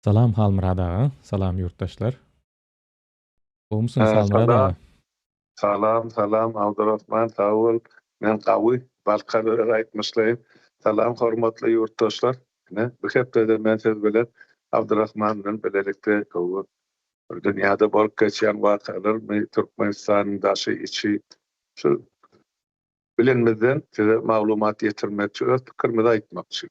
Salam Halmurad ağa, salam yurttaşlar. Bolmuşsunuz Halmurad Salam, ağa. salam, Abdurrahman, sağ ol. Men Gawy, Balkar aýtmyşlaýym. Salam, hormatly ýurtdaşlar. Bu hepde men siz bilen Abdurrahman bilen bilelikde gowy bir dünýäde bolup geçýän wakalar, Türkmenistanyň daşy içi şu bilinmeden size maglumat ýetirmekçi, öz pikirimi aýtmakçy.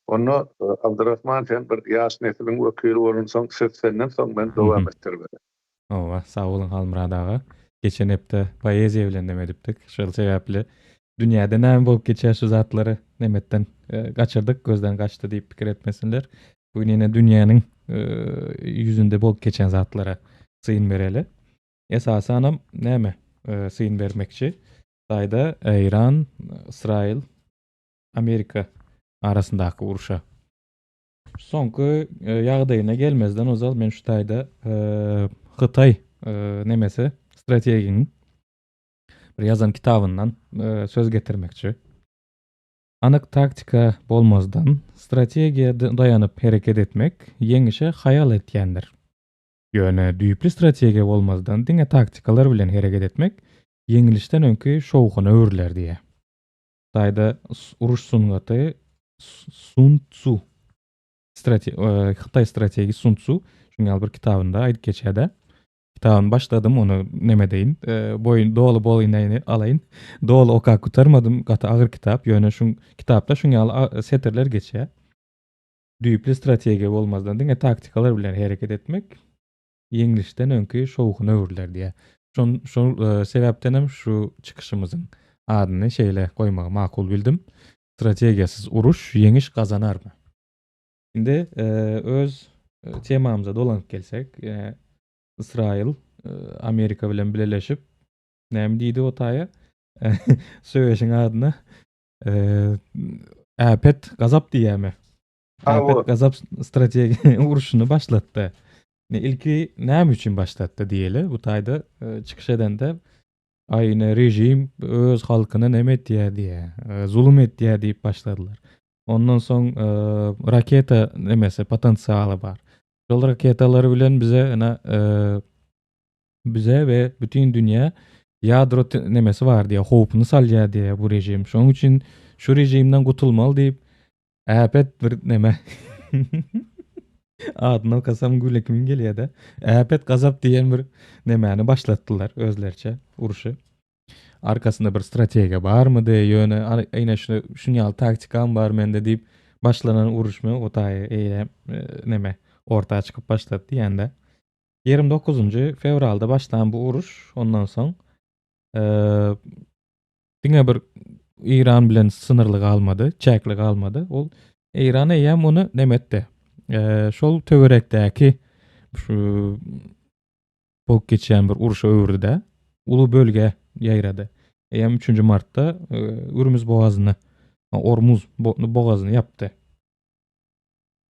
Onu Abdurrahman sen bir ýaş nesiliň wekili bolunsoň, siz senden soň men dowam etdirberem. Owa, sağ olun Halmurad ağa. Geçen hepde poeziýa bilen demedipdik. Şol sebäpli dünýäde näme bolup geçýär şu zatlary nemetden gaçyrdyk, gözden gaçdy diýip pikir etmesinler. Bu ýene dünýäniň ýüzünde bolup geçen zatlara syn bereli. Esasanam näme syn bermekçi? Daýda Iran, Israil, Amerika arasyndaky uruşa. Soňky ýagdaýyna gelmezden ozal men şu taýda Hytaý nemesi strateginiň bir ýazan kitabyndan söz getirmekçi. Anyk taktika bolmazdan strategiýa daýanyp hereket etmek ýeňişe haýal etýändir. Ýöne düýpli strategiýa bolmazdan diňe taktikalar bilen hereket etmek ýeňilişden öňkü şowguny öwürler diýe. Taýda uruş sungaty Sun Tzu Hytaý strategisi Sun Tzu şuňal bir kitabynda aýdyp geçýär-de. Kitabyn başladym onu neme deýin, boyun dolu bolynyny alaýyn. Dolu oka gutarmadym, gata agyr kitap. Ýöne şu kitapda şuňal setirler geçýär. Düýpli strategiýa bolmazdan diňe taktikalar bilen hereket etmek ýeňilişden öňkü şowguny öwürler diýe. Şol sebäpdenem şu çykyşymyzyň adyny şeýle goýmagy makul bildim. Strategiýasyz uruş ýeňiş gazanarmy? Şimdi öz temamıza dolanyp gelsek, İsrail Amerika bilen birleşip näme diýdi o taýa? Söýeşiň adyna äpet gazap diýämi? Äpet gazap strategiýa uruşuny başlatdy. Ilki näme üçin başlatdy diýeli? Bu taýda çykyş edende aýyna rejim öz halkyna näme etdiýär diýe, zulum etdiýär diýip başladylar. Ondan soň raketa nemesi potensialy bar. Şol raketalary bilen bize we bütün dünýä ýadro nemesi bar diýe, howpyny salýar diýe bu rejim. Şoň üçin şu rejimden gutulmaly diýip äpet bir neme adyna okasam gülekim gelýär-de. Äpet gazap diýen bir nemäni başlatdylar özlerçe uruşy. Arkasında bir strategiýa barmydy? Ýöne aýna şuňal taktikam bar mende diýip başlanan uruşmy o taýy neme ortağa çykyp başlatdy ýa-da 29 fevralda başlanan bu uruş ondan soň diňe bir İran bilen sınırly galmady, çäkli galmady. Ol İran eýem onu nemetdi. Şol töwerekdäki şu bolup geçýän bir uruşa öwürdi-de ulu bölge ýaýrady. Eýem 3 martda Ürümüz boğazyny, Ormuz boğazyny ýapdy.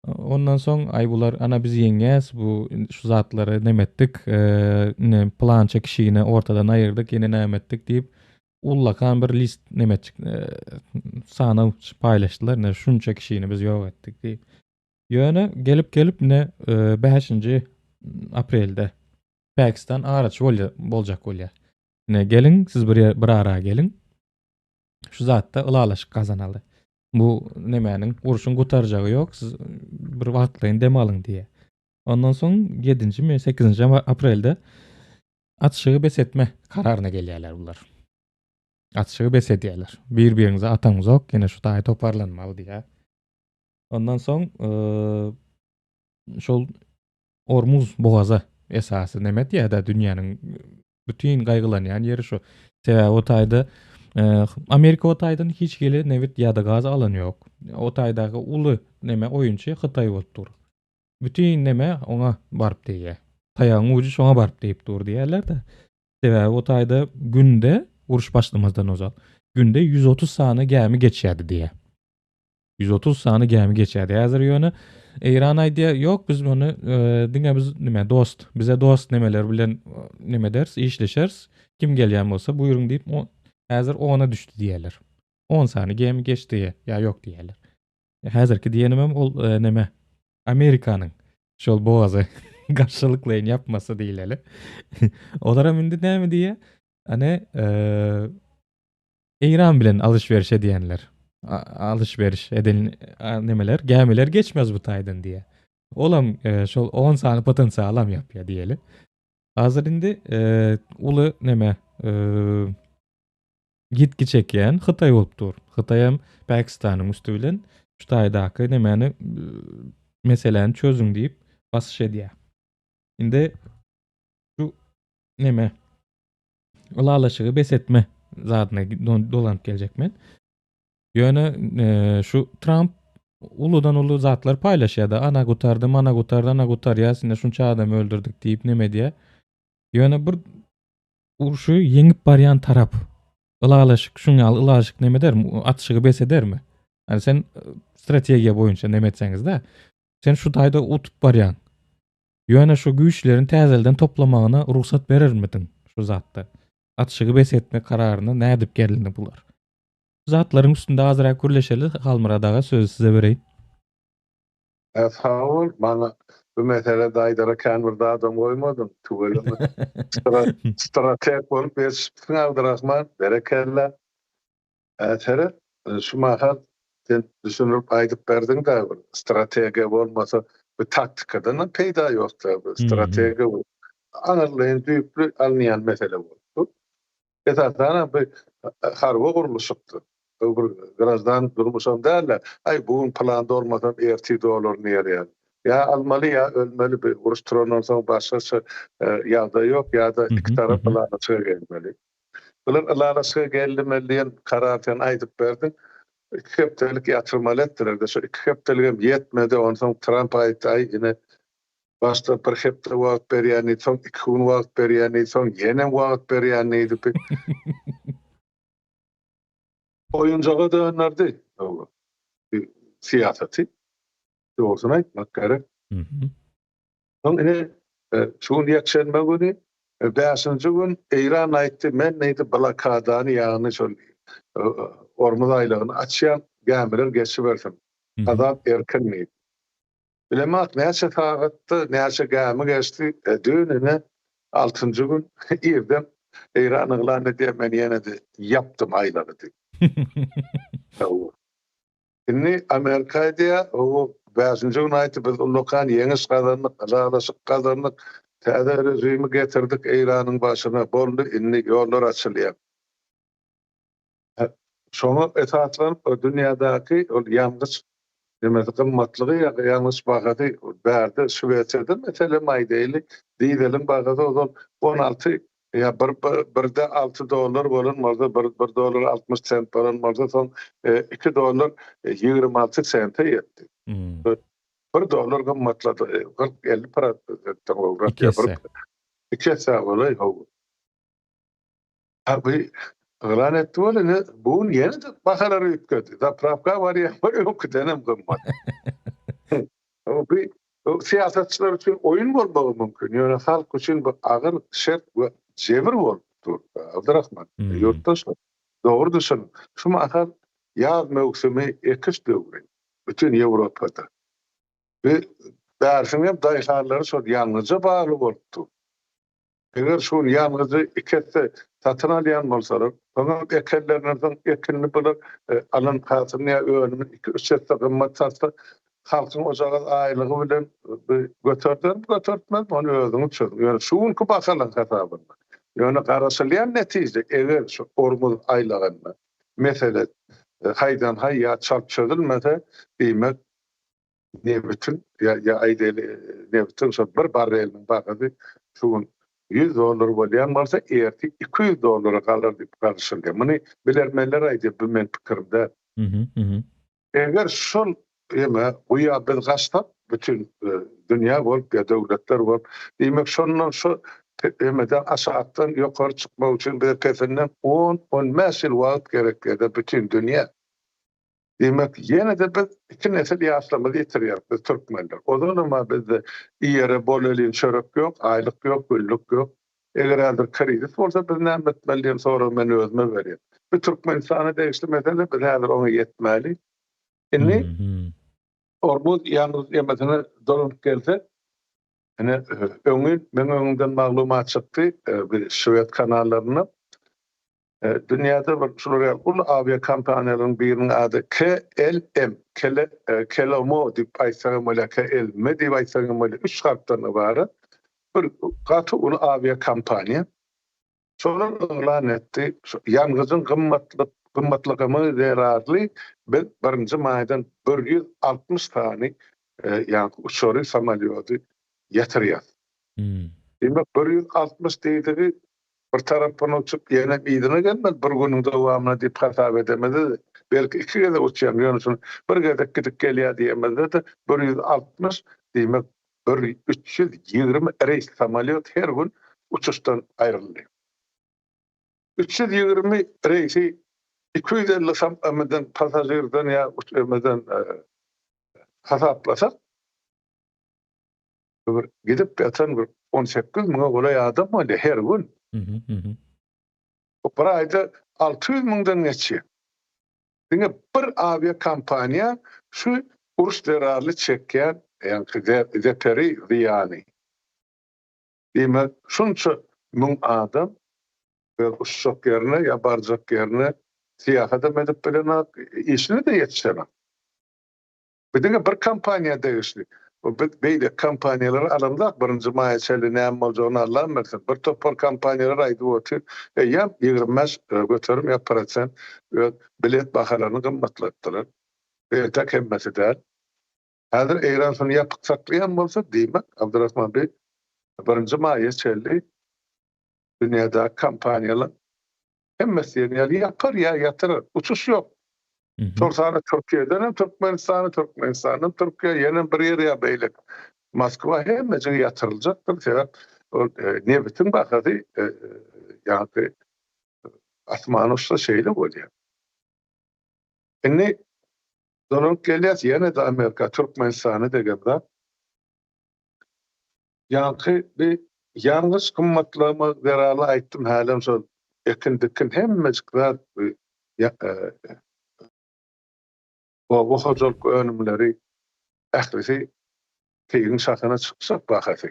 Ondan soň ay bular ana biz ýeňäs bu şu zatlary nemetdik, plan çekişigine ortadan aýyrdyk, ýene näme etdik diýip ullakan bir list nemetçik sana paýlaşdylar. Şunça kişiýini biz ýok etdik diýip. Ýöne gelip 5 aprelde Pakistan araç boljak bolýar. Gelin siz bir ara gelin. Şu zatda ılalaşyk gazanaly. Bu nemäniň uruşyň gutarjagy ýok, siz bir wagtlaýyn dem alyň diýe. Ondan soň 7-mi 8 aprelde atşygy besetme kararyna gelýärler bular. Atşygy besedýärler. Bir-biriňize ataňyz ok, ýene şu taýy toparlanmaly diýe. Ondan soň şol Ormuz boğazy esasy nemet ýa-da dünýäniň bütün gaýgylanýan ýeri şu. Sebäbi o taýda Amerika o taýdan hiç geli nevit ýa-da gaz alan ýok. O taýdagy uly neme oýunçy Hytaý bolup dur. Bütün neme oňa baryp diýe. Taýagyň uçy şoňa baryp diýip dur diýerler-de. Sebäbi o taýda günde uruş başlamazdan ozal. Günde 130 sany gämi geçýärdi diýe. 130 sany gämi geçýärdi. Häzir ýöne İran aýdýar, ýok biz bunu diňe biz neme dost, bize dost nemeler bilen neme ders, işleşers. Kim gelýän bolsa buyurun diýip häzir ona düşdi diýerler. 10 sany gemi geçdi ýa ýok diýerler. Häzirki diýenim ol neme Amerikanyň şol boğazı garşylyklaýyn yapmasa diýileli. Olaram indi näme diýe? Hani İran bilen alışveriş edenler. Alışveriş eden nemeler, gämeler geçmez bu taýdan diye. Olam şol 10 sany potensial alam ýapýar diýeli. Hazır indi uly neme gitki çekýän Hytaý bolupdyr. Hytaý hem Pakistanyň üstü bilen şu taýdaky nemeni meseleni çözüň diýip basyş edýär. Indi şu neme ulalaşygy besetme zadyna dolanyp geljekmen. Ýöne şu Trump uludan ulu zatlar paýlaşýar-da, ana gutardy, mana gutardy, ana gutar ýa-sinde şunça adam öldürdik diýip neme diýe. Ýöne bir uruşy ýeňip barýan tarap ulalaşyk şuňa ulalaşyk neme dermi? Atşygy besedermi? Hani sen strategiýa boýunça neme etseňiz-de, sen şu taýda utup barýan. Ýöne şu güýçlerini täzelden toplamagyna ruhsat berermidiň şu zatda? Atşygy besetme kararyny nädip geldi bular? Zatlaryň üstünde azyrak gürleşeli Halmyradaga sözü size bereýin. Sağ ol. Bana bu mesele daýdara kän bir adam goýmadym. Tügelimi strateg bolup beşipdiň Abdurrahman berekella. Tere şu mahal sen düşünüp aýdyp berdiň da bir strategiýa bolmasa bir taktikadan peýda ýokdur. Bu strategiýa bu. Analyň düýpli almaýan mesele bolupdy. Esasana bir harba guruluşupdy. Birazdan durmuşam däller. Ay bugün planda olmasam ertide olur nereye? Ya almaly ya ölmeli bir uruş turandan soň başgaça ýagda ýok ýa-da iki tarap alanyşa gelmeli. Bular alanyşa gelmeliýän karardan aýdyp berdim. 2 hepdelik ýatyrmaly etdiler. Şu 2 hepdeligem ýetmedi. Ondan soň Trump aýtdy ine başda bir hepde wagt berýän, soň 2 gün wagt berýän, soň ýene wagt berýän diýip oyuncağa dönerdi. Siyaseti. Doğrusunu aytmak gerek. Son ine şuun yakşenme günü 5. gün İran aýtdy men neydi blokadany ýagny şol Ormuz aýlagyny açýan gämeler geçip bersin. Azat erken neydi. Bilemek näçe tagatdy, näçe gäme geçdi. Dönene 6. gün ýerden İran ıglan edýär men ýene de yapdym aýlady. Inni Amerika'da o 5. gün aýtdy biz unukan ýeňiş gazanlyk, alalaşyk gazanlyk täze rejimi getirdik İranyň başyna boldy, inni ýollar açylýar. Şoňa esaslan o dünýädäki ol ýalňyş demesi gymmatlygy ýa-da ýalňyş bagady bärde Şweýçarda mesele maýdaýly diýelim bagady ozon 16 ya birde $6 bolan marda $1 60 sent bolan marda son $2 26 sente ýetdi. $1 gymmatlady 40-50 para etdi. 2 hesap bolay haw. Abi ıglan etdi bolany bugun ýene de bahalary ýetdi. Zapravka var ýok denem gymmat. O siýasatçylar üçin oýun bolmagy mümkin. Ýöne halk üçin bu agyr şert we jebir bolupdyr. Abdurrahman, ýurtdaşlar. Dogry düşün. Şu mahal ýaz mewsimi ekiş döwri. Bütün Ýewropada. Ve bärsiň hem daýhalary şol ýalňyja bagly bolupdy. Eger şol ýalňyjy ikisi satyn alýan bolsalar, oňa ekenlerden ekinni bilen alan hasyny ýa önüni 2-3 hessa gymmat satsa halkyň ojagy aýlygy bilen götürtmez, onu özüňi çöz. Ýöne şuňky basalan hesabyny. Ýöne garaşylýan netije eger şu Ormuz aýlagyny mesele haýdan haýa çarp çözülmese diýmek ne bütün ya aýdaly ne bütün şu bir barrelin bagady şuň $100 bolýan bolsa erti $200 galar diýip garaşylýar. Muny bilermenler aýdy bu men pikirimde. Eger şol ema uya biz gaçtap bütün dünýä bolup ya döwletler bolup diýmek şondan şu emeden aşağıdan ýokary çykmak üçin bir pesenden 10-15 ýyl wagt gerekdir bütün dünýä. Demek ýene de biz 2 nesil ýaşlamy ýetirýär biz türkmenler. Ozonama bizde ýere bolelin çörek ýok, aýlyk ýok, güllük ýok. Eger häzir kredit bolsa biz näme etmeliýän sonra men özüme berýär. Bu türkmen insany değişdirmeden biz häzir ona ýetmeli. Inni Ormuz ýalnız ýemesine dolup gelse Ene öňün men öňünden maglumat çykdy bir Şöwet kanallarına. Dünyada bir şuraya ul avia kampaniýalaryň biriniň ady KLM, Kelomo diýip aýsaňam bolar, KLM diýip aýsaňam bolar. 3 harpdan ibaret bir gaty ul avia kampaniýa. Şolar elan etdi. Ýalňyzyň gymmatlygymy zerarly biz 1-nji maýdan 160 tany ýa-ni uçary samolýoty ýetiriyor. Demek 160 diýdigi bir tarapdan uçup ýene ýygyna gelmez, bir günüň dowamyna diýip hasap edemedi. Belki 2 gede uçýan ýöne bir gede gidip gelýär diýemezdi. 160 demek 320 reis samolyot her gün uçuşdan aýryldy. 320 reisi 250 samdan pasajerden ýa uçmadan hasaplasak bir gidip ýatan bir 18 000 golay adam boldy her gün. O bir aýda 600 000dan geçýär. Diňe bir avia kampaniýa şu uruş zerarly çekýän, ýani zeperi ziýany. Demek şunça müň adam ve uçak yerine ýa barjak yerine siýahat edip bilen işini de ýetişýär. Bidiňe bir kampaniýa degişli. O beýle kampaniýalar alamda 1-nji maýa çeli näme boljagyny anlamazsyn. Bir topar kampaniýalar aýdyp otur. Ýa 25 göterim ýa prosent bilet bahalaryny gymmatlatdylar. Tek hemmesi däl. Häzir eýran şonu ýapyp saklaýan bolsa diýmek Abdurrahman bey 1-nji maýa çeli dünýäde kampaniýalar hemmesi ýapar ýa ýatyrar. Uçuş ýok. Sorsana Türkiye'den, Türkmenistan'dan, Türkiye yeni bir yere beylek. Moskva hemmece yatırılacaktır. Sebep ne bütün bakıdı yani asmanı usta şeyle oluyor. Şimdi donun geliyat yine de Amerika, Türkmenistan'ı degimde yani bir yalnız kımmatlığımı zararlı aýtdym halim sol ekin hemmecikler o hocalk önümleri ählisi teýin şahyna çyksak bakaty.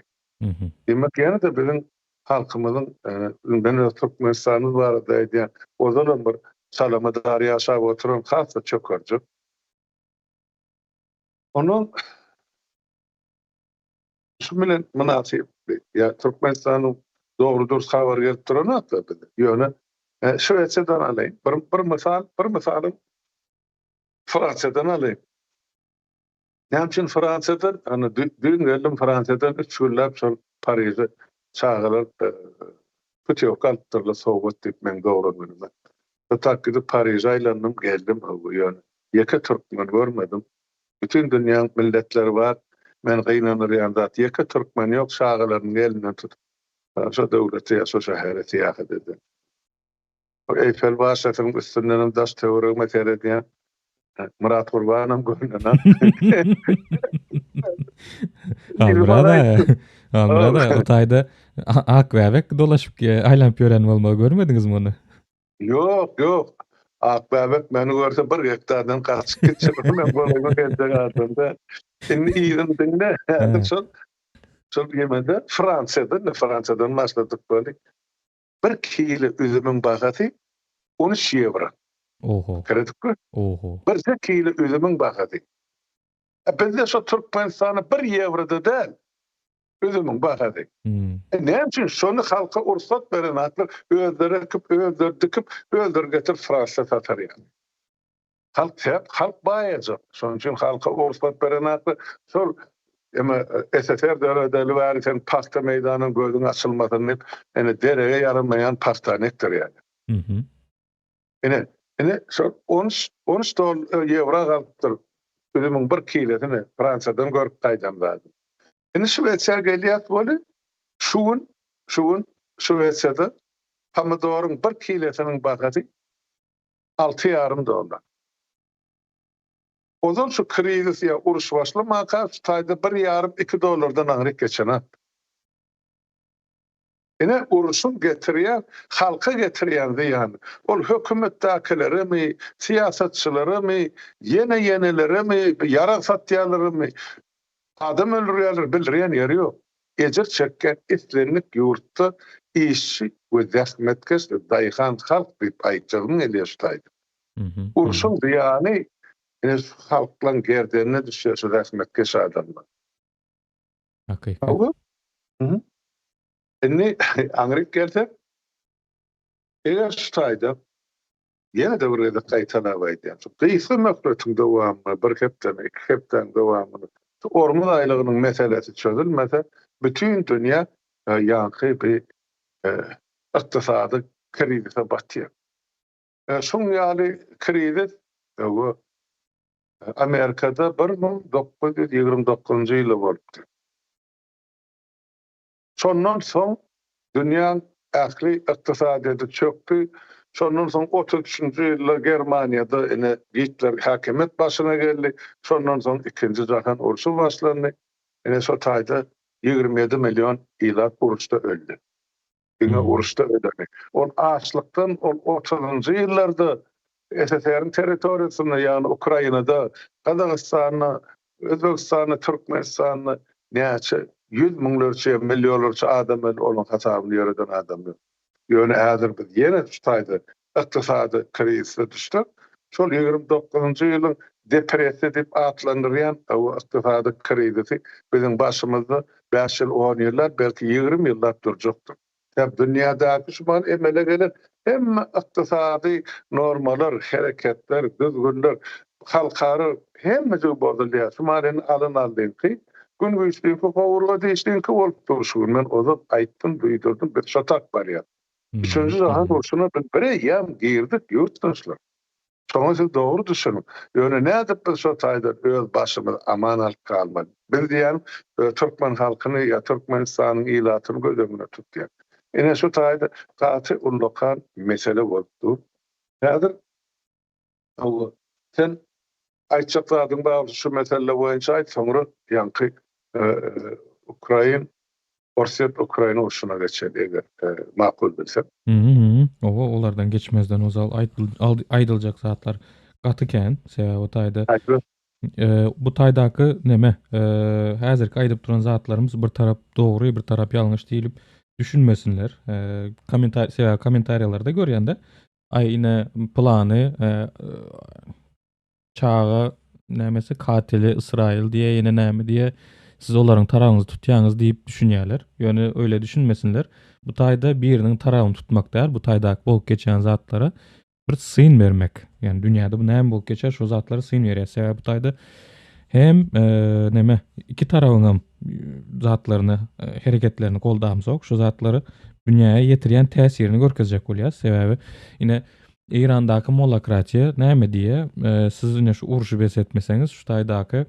Demek ýene de bizim halkymyzyň ben Türkmenistanyň barada diýen ozan bir salamadar ýaşap oturan hassa çökerji. Onun şu bilen münasip ýa Türkmenistanyň dogry dürüst habar gelip duranat da ýöne Şöwetçeden alaýyn. Bir misalym Fransadan alayım. Näçin Fransadan? Ana dün geldim Fransadan 3 güllap şol Paris'e çağırıp Putyok kaltırla soğuk diýip men dogranmyň. Takkidi Paris'e aýlandym geldim bu ýöne. Ýeke türkmen görmedim. Bütün dünýäň milletleri bar. Men gynanyr ýa-da ýeke türkmen ýok şahylaryň elinden tutup. Şo döwleti ýa şo şäheri tiýat edildi. O Eiffel başlatyň üstünden daş töwereg meselesi diýen Murat Gurbanam görünen. Almurada o taýda Akbäbek dolaşyp aýlanyp ýören bolmagy görmediňizmi onu? Ýok. Akbäbek meni görse 1 hektardan kaçyp gitjek. Men bolmagy geldi gatynda. Şimdi ýygyndynda şol ýemede Fransadan başladyk böyle. 1 kilo üzümüň bahaty 13 euro. Oho. Kreditki? Oho. 1 kilo üzümüň bahaty. Bizde şu Türkmenistany 1 euroda däl. Üzümüň bahaty. Näme üçin şonu halka ursat beren atlar öldürüp getir Fransa satarýar. Halk baýajak. Şonuň üçin halka ursat beren atlar şol SSR döwletleri bäri paxta meýdanyň gözüň açylmasyny ene derege ýaramaýan paxtanekdir ýani. Ene şol 13 euro galypdyr. Üzümüň 1 kilosyny Fransadan görüp gaýdam bazym. Ene Şwetsiýa gelýär bolu. Şuň Şwetsiýada pomidoryň 1 kilosynyň bahaty $6,5. Ozan şu krizis ýa uruş başlamaga taýda $1,5-2 aňryk geçenat. Ene uruşun getirýän, halka getirýän ýani. Ol hökümetdakilerimi, siýasatçylarymı, yenelerimi, ýara satýarlarymı, adam öldürýärler, bildirýän ýeri ýok. ejir çekken etlenlik yurtta işçi ve zahmetkeş daýhan halk diýip aýtjagyny elýärdi. Hı hı. Urşun diýany halklaň gerdenine düşýär şu zahmetkeş adamlar. Hakykat. Hı. Inni Amerika gelse eger ştaýda ýene de bir ýerde gaýtana baýdy. Gyýsy möhretin dowamy bir hepden, iki hepden dowamy. Orman aýlygynyň meselesi çözülmese bütün dünýä ýa-ni bir ykdysady krizise batýar. Şoň ýaly krizis bu Amerikada 1929-njy ýyly bolupdy. Şondan soň dünýäň ähli ykdysadydy çökdi. Şondan soň 33-nji ýylda Germaniýada ene Hitler häkimet başyna geldi. Şondan soň 2-nji jahan uruşy başlandy. Ene şo taýda 27 million ýylat uruşda öldü. Ene uruşda öldü. On açlykdan 30-njy ýyllarda SSR'nin territoriýasyna ýani Ukrainada, Kazakstanda, Özbekistanda, Türkmenistanda näçe 100 miňlerçe, millionlarça adam olan hasabyny ýöreden adam. Ýöne häzir biz ýene ştaýda ykdysady krizise düşdik. Şol 29-njy ýylyň depressiýa diýip atlandyrýan o ykdysady krizisi biziň başymyzda 5 ýyl, 10 ýyllar, belki 20 ýyllar durjakdyr. Hep dünýädäki şu ban emele gelen hemme ykdysady normalar, hereketler, düzgünler, halkary hemme bozulýar. Şumaryny alynaldyňky gün güýçli gowurga diýişdiňki bolup durşuň. Men ozak aýtdym, duýdurdum, bir şatak bar ýa. Üçüncü jahan uruşuna bir ýam girdik ýurtdaşlar. Şoňa siz dogry düşünin. Ýöne nädip biz şo taýda öz başymyz aman alyp kalmaly. Biz diýen Türkmen halkyny ýa Türkmenistanyň ýylatyny gözüňe tutýar. Ene şu taýda gaty ullukan mesele bolupdy. Häzir sen aýtjaklaryň bagly şu mesele boýunça aýt, soňra ýanky Ukraina uruşuna geçer eger makul bilsem. Olardan geçmezden ozal aýdyljak zatlar gatyken sebäbi o taýda bu taýdaky neme häzirki aýdyp duran zatlarymız bir tarap dogry, bir tarap ýalňyş diýilip düşünmesinler. Kommentariýalarda görýände aýyna plany çağa nämesi katili Israil diýe ýene näme diýe siz olaryň taragyňyzy tutýaňyz diýip düşünýärler. Ýöne öyle düşünmesinler. Bu taýda biriniň taragyny tutmak däl, bu taýdaky bolup geçen zatlara bir syn bermek. Yani dünýäde bu näme bolup geçer, şo zatlara syn berýär. Sebäbi bu taýda hem neme iki tarabyň zatlaryny, hereketlerini goldamzok, şo zatlary dünýäge ýetirýän täsirini görkezjek bolýar. Sebäbi ine İrandaky molokratiýa näme diýe siz ine şu uruşy besetmeseňiz, şu taýdaky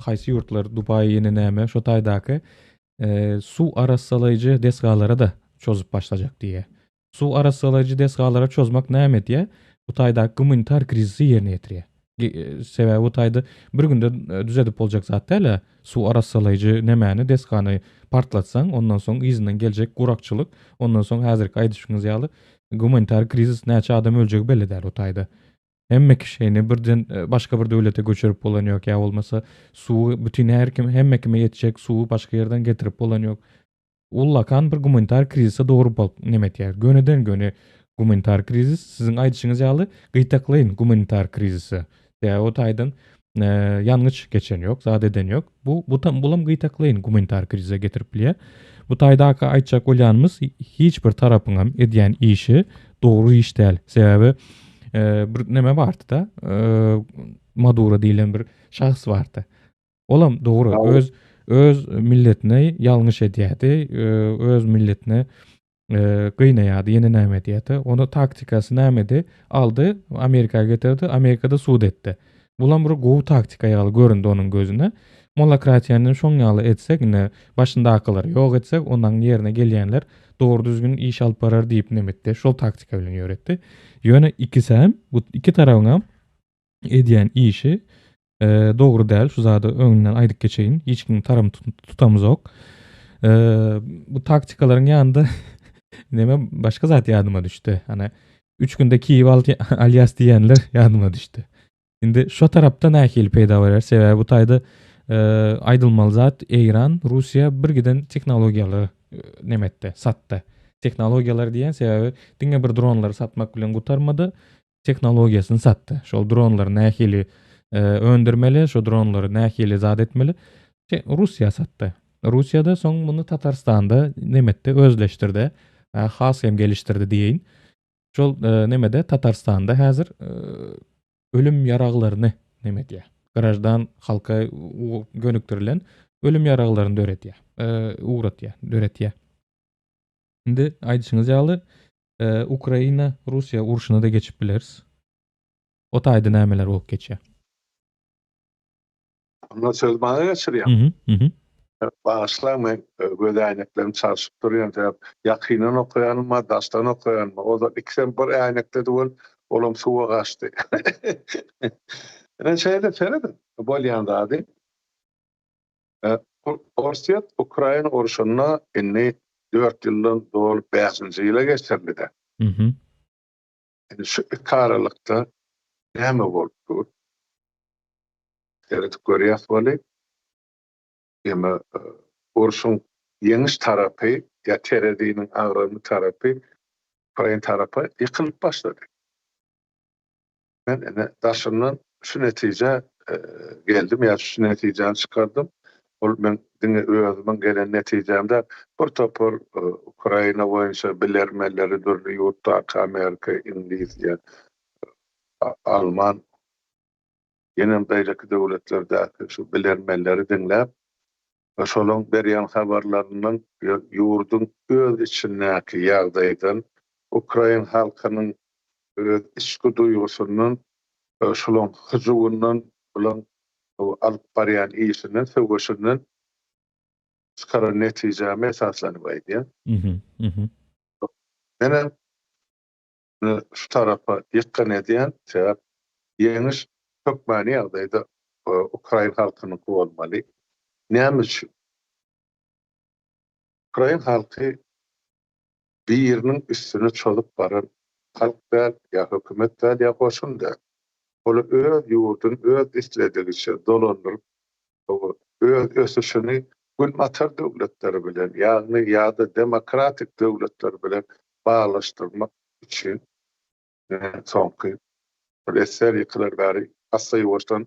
haýsy ýurtlar Dubai ýene näme şo taýdaky su arassalyjy desgalara da çözüp başlajak diýe. Su arassalyjy desgalara çözmek näme diýe? Bu taýdaky humanitar krizisi ýerine ýetirýär. Sebäbi bu taýda bir günde düzelip boljak zat däl. Su arassalyjy nämäni desgany partlatsaň, ondan soň izinden geljek gurakçylyk, ondan soň häzirki aýdyşyňyz ýaly humanitar krizis näçe adam öljegi belli däl o taýda. Hemme kişini birden başka bir döwlete göçürüp bolan ýok ýa bolmasa suw bütün hemme kime ýetjek suw başka ýerden getirip bolan ýok. Ullakan bir humanitar krizise dogry bolup nemetýär. Göneden göne humanitar krizis siziň aýdyşyňyz ýaly gytaklaýyn humanitar krizisi. Ýa o taýdan ýalňyç geçen ýok, zat eden ýok. Bulam gytaklaýyn humanitar krize getirip bilýär. Bu taýdaky aýtjak bolýanymyz hiç bir tarapyňam edýän işi dogry iş däl. Sebäbi bir neme bardy da Maduro diýilen bir şahs bardy. Olam dogry öz milletine ýalňyş edýärdi, öz milletine gynnaýardy, ýene näme edýärdi. Onu taktikasy nämedi? Aldy, Amerikaga getirdi, Amerikada sud etdi. Bulam bir gowy taktika ýaly göründi onuň gözüne. Molokratiýanyň şoň ýaly etsek, ine başyndakylary ýok etsek, ondan ýerine gelýänler dogry düzgün iş alyp barar diýip nemetdi. Şol taktika bilen ýöretdi. Ýöne ikisem, bu iki tarabyňam edýän işi dogry däl. Şu zady öňünden aýdyp geçeýin. Hiç kim taramy tutamyzok. Bu taktikaların ýanynda neme başka zat ýadyma düşdi. Hani 3 günde Kiýew alyas diýenler ýadyma düşdi. Indi şo tarapda nähili peýda bolar? Sebäbi bu taýda Aýdylmaly zat Eýran, Russiýa birgiden teknologiýaly nemetde, satdy. Teknologiýalar diýen sebäbi diňe bir dronlary satmak bilen gutarmady, teknologiýasyny satdy. Şol dronlary nähili öndürmeli, şo dronlary nähili zat etmeli. Russiýa satdy. Russiýada soň muny Tatarstanda nemetde özleşdirdi. Has hem geliştirdi diýeýin. Şol nemede Tatarstanda häzir ölüm ýaraglaryny nemedýär. Garajdan halka gönüktirilen ölüm ýaraglaryny döretýär. Uğratýar, döretýär. Indi aýdyşyňyz ýaly Ukraina Russiýa urşuny da geçip bileriz. O taýda nämeler bolup geçýär? Ona söz bana geçirýär. Bağışlar men gödäýneklerim çarşyp durýan täp ýakynan okuyanma, daşdan okuyanma. O da ikisem bir äýnekde dugul, olam suwa gaçdy. Ene şeýle ferede bolýandady. Russiýa Ukraina urşunyna inni 4 ýyldan dolup 5-nji ýyla geçirildi. Şu karalykda näme bolupdy? Gerek görýäs boly. Ema urşun ýeňiş tarapy ýa terediğiniň agramy tarapy Ukraina tarapy ýykylyp başlady. Men ene daşyndan şu netije geldim ýa şu netijeni çykardym. Ol men diňe özüme gelen netijemde bir topar Ukraina boýunça bilermeleri dörli ýurtda Amerika, Ingliz, Alman ýene beýleki döwletlerde şu bilermeleri diňläp şolaň berýän habarlarynyň ýurdun öz içindäki ýagdaýdan Ukraina halkynyň içki duýgusynyň şolaň hyjygynyň bilen alyp barýan işiniň söwüşinden çıkaran netijeme esaslanyp aýdýar. Mene şu tarafa ýykyn edýän sebäp ýeňiş kökmäni ýagdaýda Ukraina halkyny bolmaly. Näme üçin? Ukraina halky biriniň üstüne çolup baran halk däl, ýa hökümet däl, ýa goşun däl. Ol öz ýurdun öz isledigçe dolandyryp, öz ösüşini gülmatar döwletleri bilen, ýagny ýa-da demokratik döwletler bilen baglaşdyrmak üçin soňky bir eser ýykylar bäri asy ýoşdan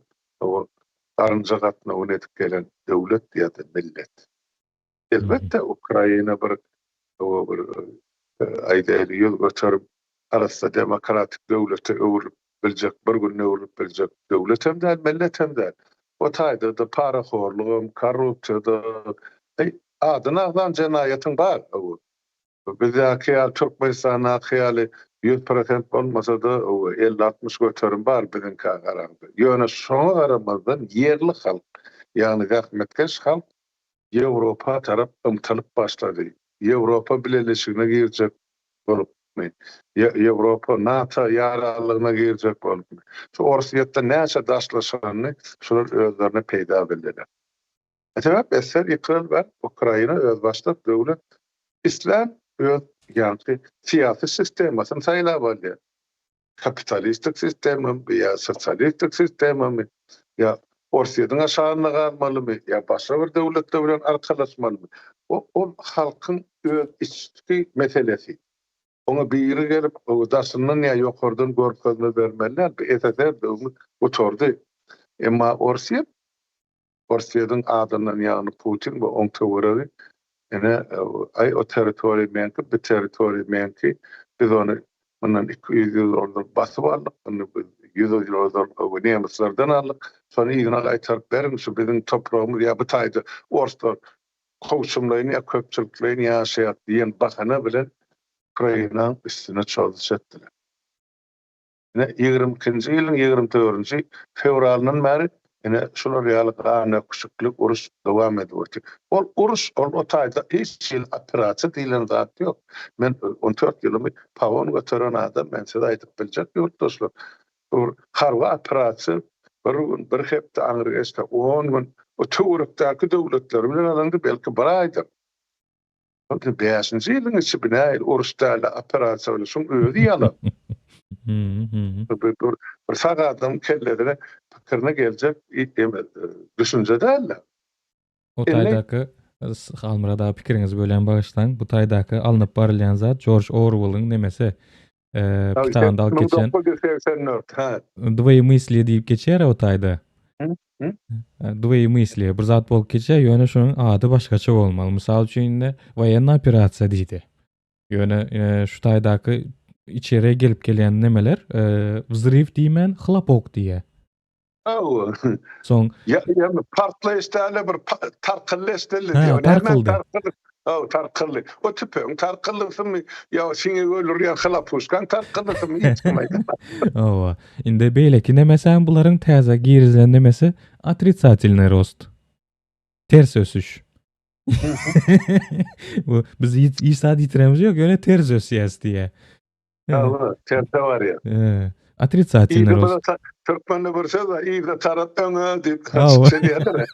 arınca gatna önetip gelen döwlet ýa-da millet. Elbette Ukraina bir aýdaýly ýol götürüp arasda demokratik döwlete öwrüp biljek, bir gün öwrüp biljek döwlet hem däl, millet hem däl. O taýda da paraxorlugum, korrupsiýa adyna agdan jenaýatyň bar. Bizdäki Türkmenistan'a hyýaly 100% bolmasa da 50-60 göterim bar biziň garaňda. Ýöne şoňa garamazdan yerli halk, ýagny gahmetkeş halk Ýewropa tarap ymtylyp başlady. Ýewropa bileşigine girjek bolupmy? Ýewropa NATO ýaralygyna girjek bolupmy? Şu Orsiýetde näçe daşlaşany şular özlerine peýda bildiler. Sebäp eser ýykylyp bar Ukraina öz başlap döwlet İslam öz ýa-ni siýasy sistemasyny saýlap aldy. Kapitalistik sistemmi ýa sosialistik sistemmi ýa Orsiýadyň aşagyna galmalymy ýa başga bir döwletler bilen arkalaşmalymy? O halkyň öz içki meselesi. Ona biri gelip daşyndan ýa ýokardan görkezme bermeliler. Eteter döwlet oturdy. Emma Orsiýadyň adyndan ýa-ni Putin we oň töweregi ene o territoriýa menki, bu territoriýa menki biz onu bundan 200 ýyl ordan basyp aldyk, 100 ýyl ordan nemislerden aldyk. Sonra ýygyna gaýtaryp berin şu biziň topragymyz ýa bu taýda Orslar kowşumlaryny ýa köpçüliklerini ýaşaýat diýen bahana bilen Ukrainanyň üstüne çalış etdiler. 22-nji ýylyň 24-nji fevralynyň bäri şular ýaly gana küçüklik uruş dowam edýär. Ol uruş o taýda hiç ýyl operasiýa diýilen zat ýok. Men 14 ýylymy pawon götüren adam, men size aýdyp biljek ýurtdaşlar. Harwa operasiýa bir hepde aňyrgaçda 10 gün o Türkdäki döwletler bilen alanda belki bir aýdyr. 5-nji ýylyň içinde uruş däl operasiýa şoň özi ýaly. Bir sagadım kelledine pikirine geljek düşünje däller. O Inni taýdaky Halmyrada pikiriňizi bölen bagyşlaň. Bu taýdaky alınıp barylýan zat George Orwell'yň nemesi kitabynda alyp geçen 1984 ha. Двои мысли diýip geçer o taýda. Hı? Hı? Двои мысли bir zat bolup geçer, ýöne şonuň ady başgaça bolmaly. Mysal üçin inde военный операция diýdi. Ýöne şu taýdaky içeriye gelip gelýän nemeler vzryv diýmen, hlapok diýe. Oh. Soň Ya partlaýyş däle bir tarkyllyş däle Ha, diýär. tarkyldy. Oh, tarkyldy. O tüpeň tarkyldysymy ýa siňe ölür ýa hylap puskan tarkyldysymy hiç bilmeýdim. Owa. Inde beýleki nemesäň bularyň täze girizlen nemesi отрицательный рост. Ters ösüş. Bu biz İsa diýtiremiz ýok, ýöne ters ösýäs diýe. Ha, terte var ya. Отрицательный İyi рост. de Türkmenle görse de iyi de taraf öňe diýip Awa. söylýärler.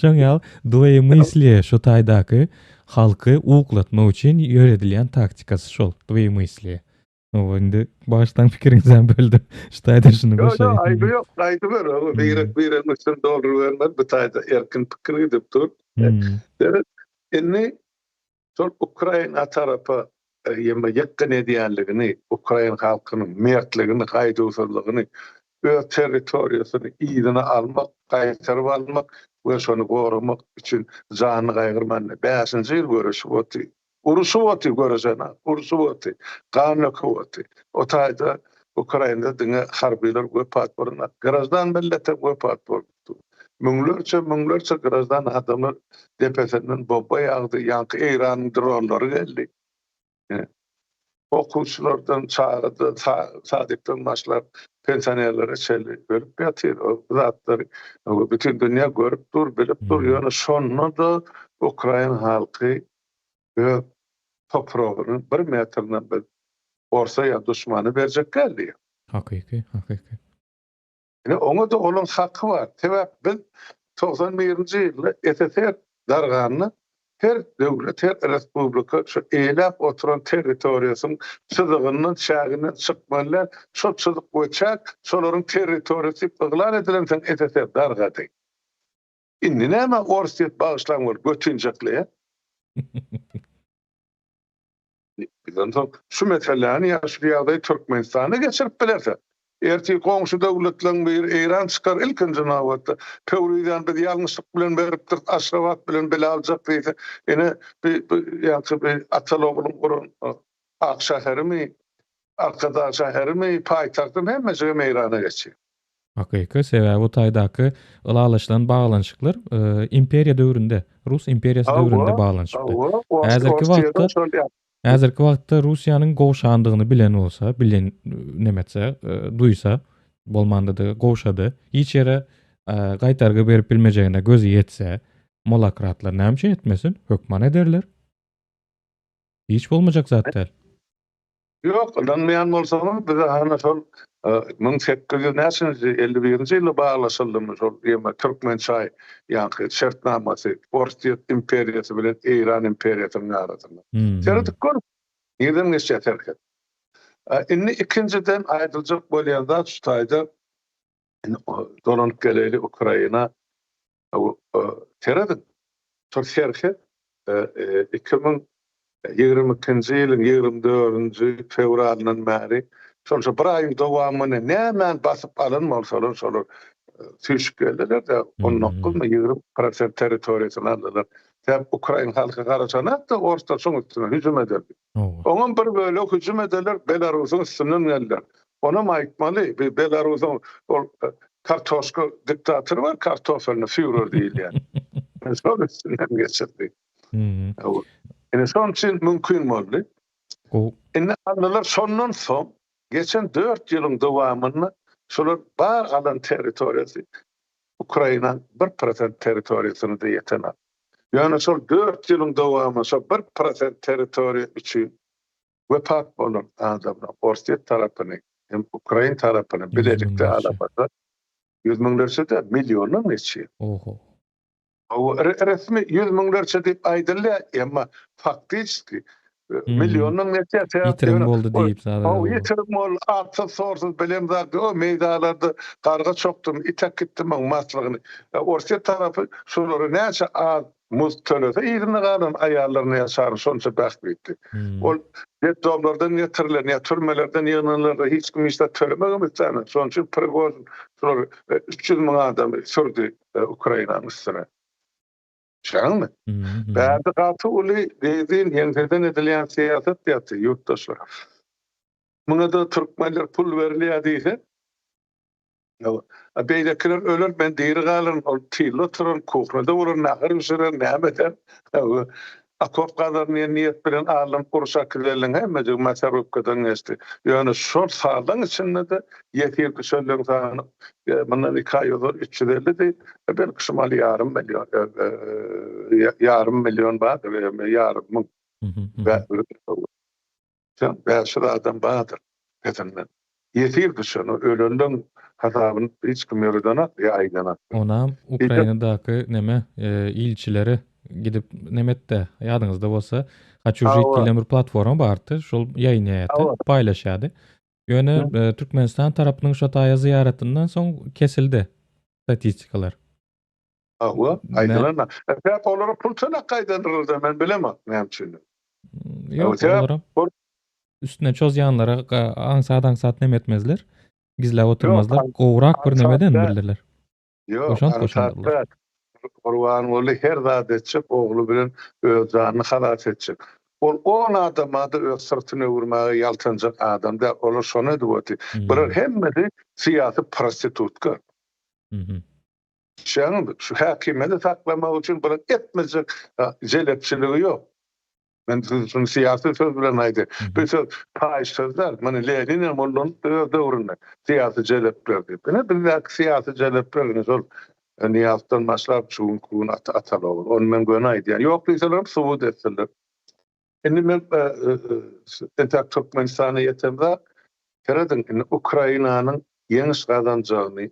Şoň ýaly двои мысли şu taýdaky halky uglatmak üçin ýöredilýän taktikasy şol. Двои мысли. Owa indi başdan pikiriňizden böldüm. Şu taýda şunu Yo, goşaýyn. aýdy ýok, aýdy ber. O beýrek üçin dolary bermez, bu taýda erkin pikir edip dur. Evet, inni şol Ukraina tarapy ýa-da ýakyn edýänligini, Ukraina halkynyň mertligini, gaýdywsuzlygyny, öz territoriýasyny ýygyna almak, gaýtaryp almak we şonu goramak üçin jany gaýgyrman. 5-nji ýyl görüşip otdy. Uruşup otdy görüşene, uruşup otdy. Ganyk otdy. O taýda Ukrainada diňe harbylar wepat bolýar. Grazdan millete wepat boldy. Müňlerçe grazdan adamlar depesinden bomba ýagdy, ýanky Eýranyň dronlary geldi. Okuwçylardan çağırdı, sadykdan başlap pensionerlere çeli bölüp ýatyr. O zatlary bütün dünýä görüp dur, bilip dur. Ýöne şonda da Ukraina halky öz topragyny 1 metrden bir orsa ýa düşmany berjek geldi. Hakyky. Oňa da olan hakkı var. Sebäp biz 91-nji ýylda SSR darganyny her döwlet, her respublika şu eýlap oturan territoriýasyň çyzygyndan şäginden çykmalar, şol çyzyk goýçak, şolaryň territoriýasy yglan edilen SSR dargady. Indi näme orsiýet bagyşlanýar götünjekle? Bizden soň şu meselelerini ýaşaýardy Türkmenistana geçirip bilerse. Erti komşu döwletleň bir Eýran çykar ilkinji nawatda Pöwriýdan bir ýalňyşlyk bilen beripdir, Aşgabat bilen bile aljak diýse, ene bir Atalogluň gurun Akşahermi, Arkada şähermi, paýtagtym hemmesi Eýrana geçýär. Hakyky, sebäbi bu taýdaky ılalaşylan baglanyşyklar imperiýa döwründe, Rus imperiýasy döwründe baglanyşykdy. Häzirki wagtda Russiýanyň gowşandygyny bilen bolsa, nemetse, duýsa, bolmandydy, gowşady, hiç ýere gaýtargy berip bilmejegine gözü ýetse, molakratlar näme etmesin, hökman ederler. Hiç bolmajak zatlar. Yok, anlayan bolsam bize hana şol 1851-nji ýylda baglaşyldymy şol ýa Türkmençay ýa-da şertnamasy Orsiýet imperiýasy bilen Eýran imperiýasynyň arasynda. Şertlik gör. Ýerden geçýär herket. Inni ikinciden aýdyljak bolýan zat şu taýda dolanyp geleli Ukraina teredi. Şol şerhet 2022-nji ýylyň 24-nji fevralyndan bäri şonça bir aý dowamyny nämen basyp alynmalsalar şolar tüşüp geldiler de 19-20% territoriýasyny aldylar. Täp Ukraina halky garaşanat da orta soň üstüne hüjüm ederdi. Oňa bir bölek hüjüm ederler, Belarusyň üstünden geldiler. Ona aýtmaly, Belarusyň kartoşka diktatory var, kartoffelny Führer diýilýär. Şol üstünden geçirdi. Ene şon üçin mümkin boldy. Ene anlar şondan soň geçen 4 ýylyň dowamyny şolar bar galan territoriýasy Ukraina 1% territoriýasyny da ýeten. Ýani şol 4 ýylyň dowamy şol 1% territoriýa üçin wepat bolan adamlar Orsiýet tarapyny hem Ukraina tarapyny bilelikde alapda 100 miňlerçe de milyonyň geçýär. Oho. O resmi 100 miňlerçe diýip aýdylýar, emma faktiski Milyonun neçe Ýitirim boldy diýip zada. o yetirim ol artsız sorsuz bilem zat o meydanlarda karga çoktum itek gittim o maslygyny. Orta tarapy şolary näçe az muz tölese ýerine galan aýarlaryny ýaşary şonça baht bitdi. Ol detdomlardan ýetirler, ne türmelerden ýygnanlarda hiç kim işte tölemegem etsäne. Şoň üçin Prigozhin şolary 300 000 adam sürdü Ukrainanyň üstüne. Şaňmy? Bäzi gaty uly dediň ýeňden edilen siýasat ýaty ýurtdaşlar. Muňa da türkmenler pul berýär diýse. Beýlekiler öler ben diýri galan ol tilo turan kuhnada bolar nahar üsüren nämeden. Akop kadar niyet bilen alan kurşaklarla hemme de masarufkadan geçti. Yani şol sağdan içinde de yetir kişilerin sağını bundan 2 ay olur 350 de belki şimali yarım milyon baht ve yarım ve şu adam bahtır. Efendim yetir kişinin ölünden hasabını hiç kim yorudana ya aydana. Onam Ukrainadaky neme ilçileri gidip nemette ýadyňyzda bolsa Haçurjik diýilen bir platforma bardy. Şol ýaýnýaýdy, paýlaşýady. Ýöne Türkmenistan tarapynyň şo taýa ziyaretindan soň kesildi statistikalar. Aýdylar. Hep olara pul çalak gaýdandyryldy, men bilemem näme üçin. Ýok, olara üstüne çözýänlere aňsat nemetmezler. Gizläp oturmazlar. Gowrak bir nemeden bilirler. Ýok, Kurwan boly her zat etjek, ogly bilen öz janyny halas etjek. Ol 10 adama da öz sırtyny öwürmäge ýaltanjak adam da olar şonu diýdi. Bir hemmedi siýasy prostitutka. Şu hakimeti saklamak üçin bir etmejek jelepçiligi ýok. Men şunu siýasy söz bilen aýdy. Bu söz paýş sözler, meni Lenin bolan döwründe siýasy jelepler diýip. Ne bir siýasy jelepler şol niyazdan başlap çuğun atalı olur. Onu men gönaydı. Yani yok değilselerim subut etsinler. Şimdi men entek Türkmenistan'a yetemde keredin Ukrayna'nın yeni kazanacağını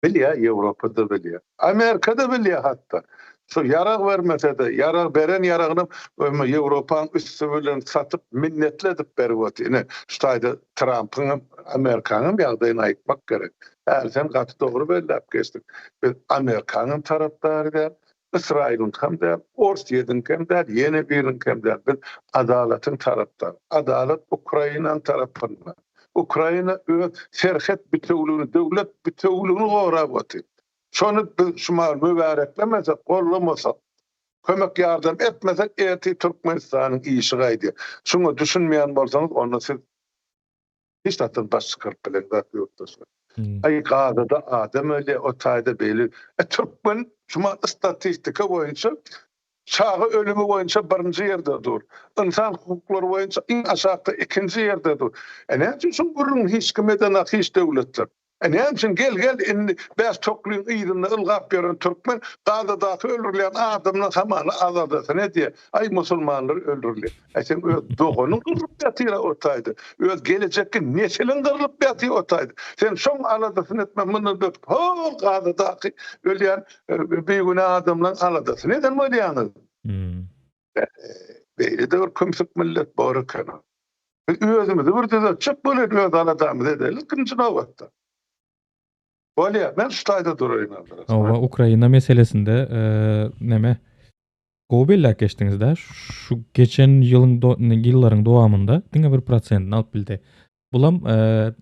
biliyor, Avrupa'da biliyor. Amerika'da biliyor hatta. Şu yarak vermese de, yarak veren yarağını Avrupa'nın üstü bilen satıp minnetledip berwat. Yani şutayda Trump'ın, Amerika'nın bir ýagdaýyna aýtmak gerek. Sen gaty dogry bellep geçdik. Biz Amerika'nın tarapdary da, İsrail'in hem de, Orsiýanyň hem de, ýene biriň hem de biz adalatyň tarapdary. Adalat Ukrainanyň tarapynda. Ukraina öz serhet bütünlüğünü, döwlet bütünlüğünü gorap atdy. Şonu biz şumal mübareklemesek, gollamasak, kömek yardım etmesek, erti Türkmenistan'ın işi gaýdy. Şunu düşünmeýän bolsaňyz, onu siz hiç tatın baş çıkarıp bilen zat ýokdur. Ay gazada adam öyle o taýda beli. Türkmen şuma statistika boýunça çağı ölümü boýunça birinji ýerde dur. İnsan hukuklary boýunça iň aşagda ikinji ýerde dur. Näme üçin burun hiç kimeden hiç döwletler. Näme üçin gel indi bäş tokluyň ýerine ılgap beren Türkmen gazada öldürilen adamyň hamany azadaty ne diýe? Ay musulmanlar öldürilir. Sen doğunyň gyryp ýatyra o taýda. Öz gelecekki neçelin gyryp ýatyr o taýda. Sen şoň aladasyny etme muny döp. Ho gazada ölýän beýguna adamlaryň aladasyny neden bolýanyz? Beýle de bir kömsük millet bar kana. Özümizi bir çyp bolan öz aladamy edelim kinji nowatda. Bolýar, men şu taýda duraýyn. Ukraina meselesinde neme gowbellek geçdiňizde şu geçen ýyllaryň dowamında diňe bir prosentini alyp bildi. Bulam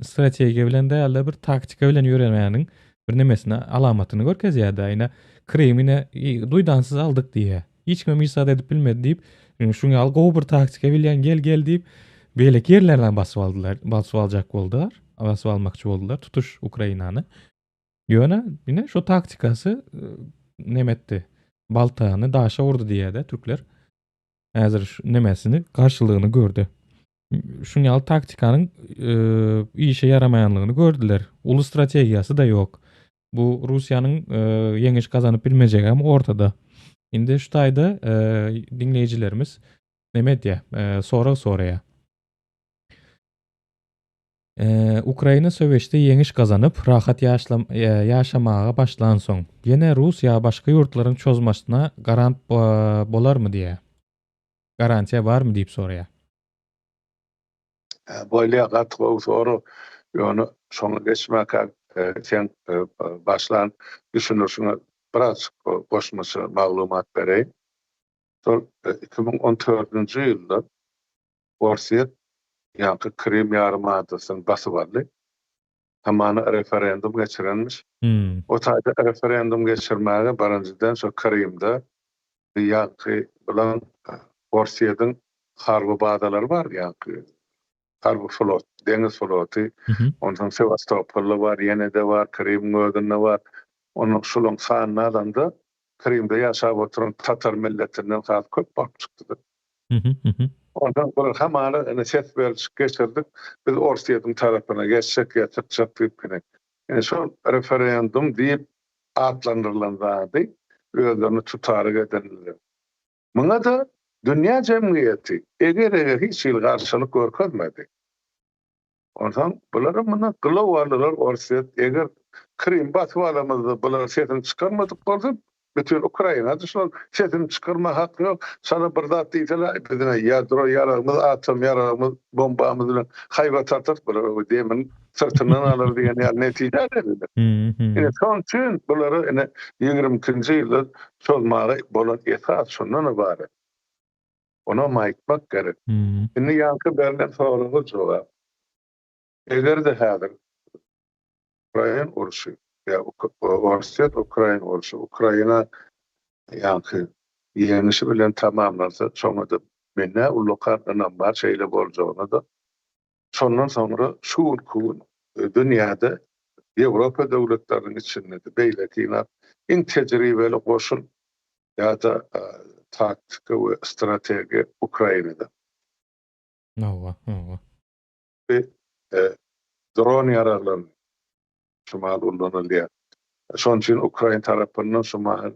strategiýa bilen däl bir taktika bilen ýörenmäniň bir nemesine alamatyny görkezýärdi. Aýna Krimine duýdansyz aldyk diýe. Hiç kim isad edip bilmedi diýip şuňa al gowy bir taktika bilen gel diýip beýlek ýerlerden basyp aldylar, basyp aljak boldular, basyp almakçy boldular tutuş Ukrainany. Ýöne ine şu taktikasy nemetdi. Baltagyny daşa urdy diýär-de türkler. Häzir nemesini garşylygyny gördü. Şuňa al taktikanyň işe yaramaýanlygyny gördüler. Ulu strategiýasy da ýok. Bu Russiýanyň ýeňiş kazanyp bilmejegi ortada. Indi şu taýda dinleýijilerimiz neme diýär? Soraýa. Ukraina söwüşde ýeňiş kazanyp rahat ýaşamaga başlan soň ýene Russiýa başga ýurtlaryň çözmaşyna garant bolarmy diýär. garansiya barmy diýip soraýar. Böyle gatgo soru ýöne şoňa geçmek sen başlan düşünürsüňe biraz goşmaça maglumat bereýin. Sol 2014-nji ýylda Borsiyet ýa-ni Krim ýarymadasyny basyp aldy. Tamany referendum geçirenmiş. O taýda referendum geçirmäge barynjydan şo Krimde ýa-ni bilen Borsiyetiň harby badalary bar ýa-ni harby flot, deňiz floty, Mhm. ondan Sevastopolda bar, ýene de bar, Krim gödünde bar. Onuň şulaň sanyny alanda Krimde ýaşap oturan tatar milletinden has köp bolup çykdy. Mhm. Mhm. Ondan sonra hamala ene ses berip geçirdik. Biz Orsiýetiň tarapyna geçsek ýa çykjak diýip gene. Şol referendum diýip atlandyrylan zady özlerini tutary edenler. Muňa da dünýä jemgyýeti eger hiç ýyl garşylyk görkezmedi. Ondan bulara muňa globallar Orsiýet eger Krim batyp alamazda bular setini çykarmadyk bolsa bütün Ukraina şol setini çykarma hakkı ýok. Sana bir zat diýseler bizine ýadro ýaragymyz, atom ýaragymyz, bombamyz bilen haýba tartar bular demin sırtyndan alır diýen ýa netije berdi. Mhm. Son üçin bulara ene 22-nji ýylda çolmagy bolan esas şondan ibaret. Ona maýtmak gerek. Mhm. Indi ýa-ni berilen soragy jogap. Eger de häzir Ukraina uruşy ýa Orsiýet Ukraina uruşy, Ukraina ýa-ni ýeňişi bilen tamamlansa, şoňa da menne ulukar bar şeýle boljagyna da şondan soňra şu ülküň dünýäde Ýewropa döwletleriniň içinde de beýlekine iň tejribeli goşun ýa-da taktika we strategiýa Ukrainada. Owa, owa. Ve dron ýaraglaryny şumal ullanylýar. Şoň üçin Ukraina tarapyndan şumal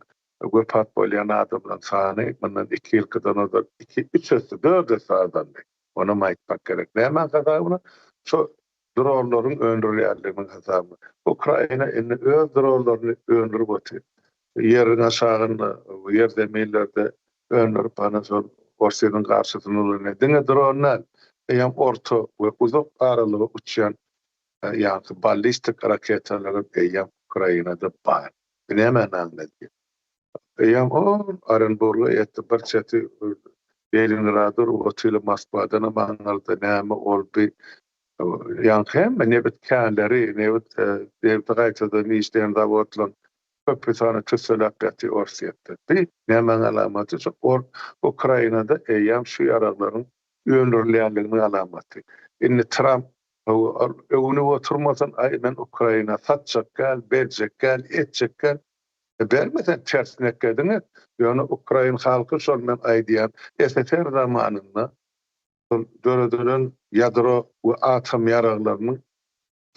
göpat bolýan adamlaryň sany bundan 2 ýyl kadar 2-3 ösü 4 ösü azaldy. Ona maýtmak gerek. Näme gazabyna? Şo dronlaryň öndürilýärliginiň gazaby. Ukraina indi öz dronlaryny öndürip otur. Ýerin aşagynda, ýer zemellerde öndürip ana şol Orsiýetiň garşysyna ulan. Diňe dronlar ýa orta we uzak aralyga uçýan ýa-ni ballistik raketalary ýa Ukrainada bar. Näme näme? Ýa Orenburg'a ýetdi bir çeti Leningradur otyle Moskwadan maňalda näme boldy. Ýa-ni hemme nebet känleri, nebet gaýtada niýişden da botlan köp sany tüselek gaty Orsiýetde. Näme alamaty şu Ukrainada ýa şu ýaraglaryň öndürilýänliginiň alamaty. Indi Trump öwüne oturmasan aýdan Ukraina satjak gel, berjek gel, etjek gel. Bermesen tersine gedini, ýöne Ukraina halky şol men aýdýan SSR zamanynda döredelen ýadro we atom ýaraglarynyň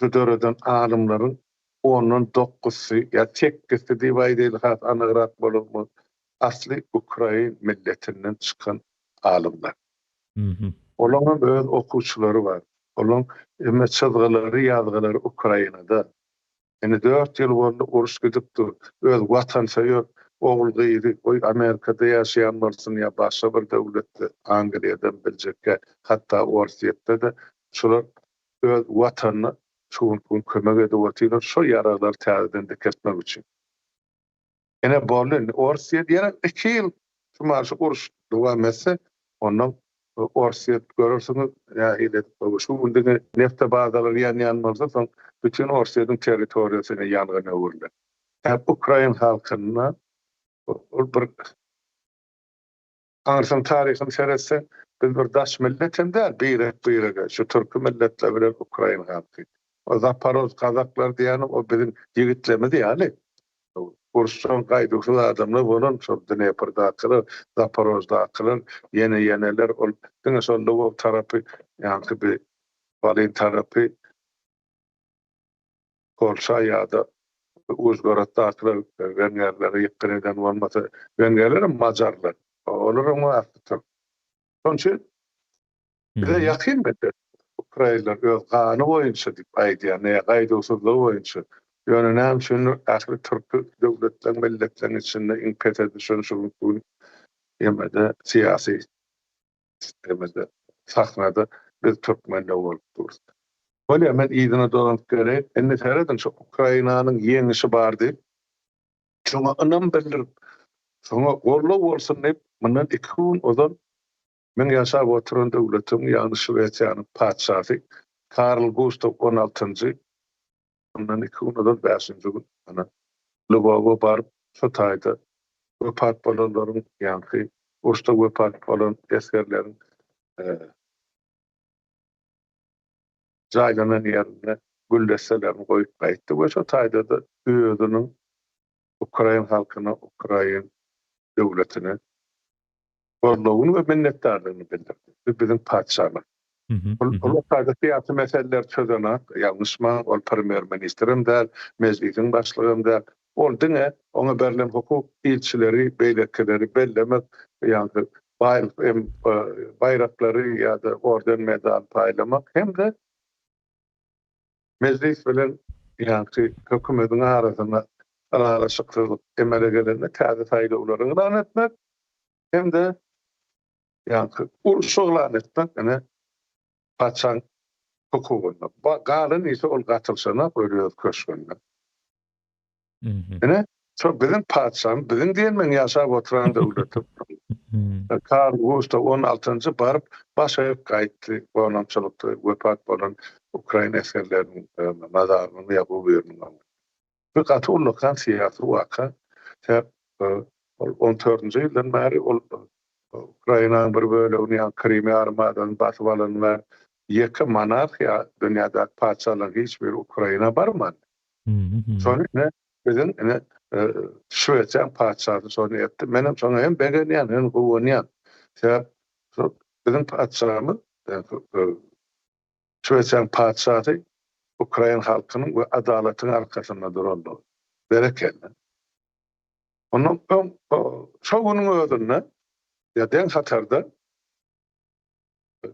döredelen alymlaryň 10-9-sy ýa 8-si diýip aýdýar has anygrak bolupmy asly Ukraina milletinden çykan alymlar. Mhm. Olaryň öz okuwçylary bar. Olaryň çyzgylary, ýazgylary Ukrainada. Ene 4 ýyl boldy uruş gidipdi. Öz watansewer ogul gyýdy. Oý Amerikada ýaşaýan bolsun ýa başga bir döwletde, Angliýadan biljekkä, hatda Orsiýetde de şolar öz watanyna şuň kömek edip otylar, şo ýaraglar täzeden diketmek üçin. Ene boldy Orsiýet ýene 2 ýyl şu uruş dowam etse, ondan Orsiýet görürsiňiz, ýa ile şu gündäki neft bazalary ýanýanmasa, soň bütün Orsiýetiň territoriýasyna ýangyn öwürler. Ukraina halkyna bir aňyrsam taryhyny seretse, biz bir daş milletem däl, beýrek şu türkü milletler bilen Ukraina halky. O Zaporoz kazaklar diýeni o bizim ýigitlerimiz ýaly. Uruşan gaýdyksy adamlar bolan şol Dneprda akylar, Zaporozda akylar, ýene-ýeneler ol diňe şol Lwów tarapy, ýa-ni bir Volyn tarapy Polşa ýa-da Uzgorodda akylar, Vengerler ýykyn eden bolmasa, Vengerler Macarlar. Olaryň wagty. Şoň üçin bize ýakyn bitti. Ukrainalar öz gany boýunça diýip aýdýar, näme gaýdysızlygy boýunça. Ýöne näme üçin ähli türkü döwletleriň, milletleriň içinde impet edişen şu ýemede siyasi sistemizde sahnada biz Türkmenler bolup duruz. Böyle hemen iyidine dolanıp gerek. Enne teredin şu Ukrayna'nın yeňişi bar deyip, şoňa ynam bildirip, şoňa gorlap bolsun deyip, mundan 2 gün ozan men ýaşap oturan döwletiň ýagny Şwediýanyň padşahy Karl Gustav 16-njy mundan 2 gün ozan 5-nji gün ana Lwowa barıp şu taýda wepat bolanlaryň ýa-ni urşda wepat bolan eskerleriň jaýlanan ýerine gülleselerini goýup gaýtdy we şu taýda da özüniň Ukraina halkyna, Ukraina döwletine gorlawyny we minnetdarlygyny bildirdi. Bizim padşahlar. Ol taýda syýasy meseleler çözenek, ýalňyşma, ol premier ministrim däl, mezgitiň başlygym däl. Ol diňe oňa berilen hukuk ilçileri, beýlekleri bellemek, ýa-ni bayraklary ýa-da orden medal paýlamak hem de meclis bilen ýa-ni hökümetiň arasynda araşyklyk emele gelende täze taýdawlaryny ilan etmek hem de ýa-ni urşuglan etmek, ene paçan hukugyna. Galyn ise ol gatylşana öýrüp köşgünler. Ene çok bizim padşahym, bizim diýenmen ýaşap oturan döwletim. Karl Gustav 16-njy barıp başaýyp gaýtdy, gonamçylykdy, wepat bolan Ukraina eskerleriniň mazaryny ýapup berdiler. Bu gatullykan syýasy waka, 14-nji ýyldan bäri ol Ukrainanyň bir bölegini ýa Krimiýa armadasyny basyp alanlar, ýeke monarhiýa dünýäde padşahlar hiç bir Ukraina barman. Şonu bizim Şwediýanyň padşahy şonu etdi. Menem şoňa hem begenýän hem gowunýan. Bizim padşahymyz Şwediýanyň padşahy Ukraina halkynyň we adalatyň arkasynda duraldy. Berekelli. Onun şu günün özünde ya den hatarda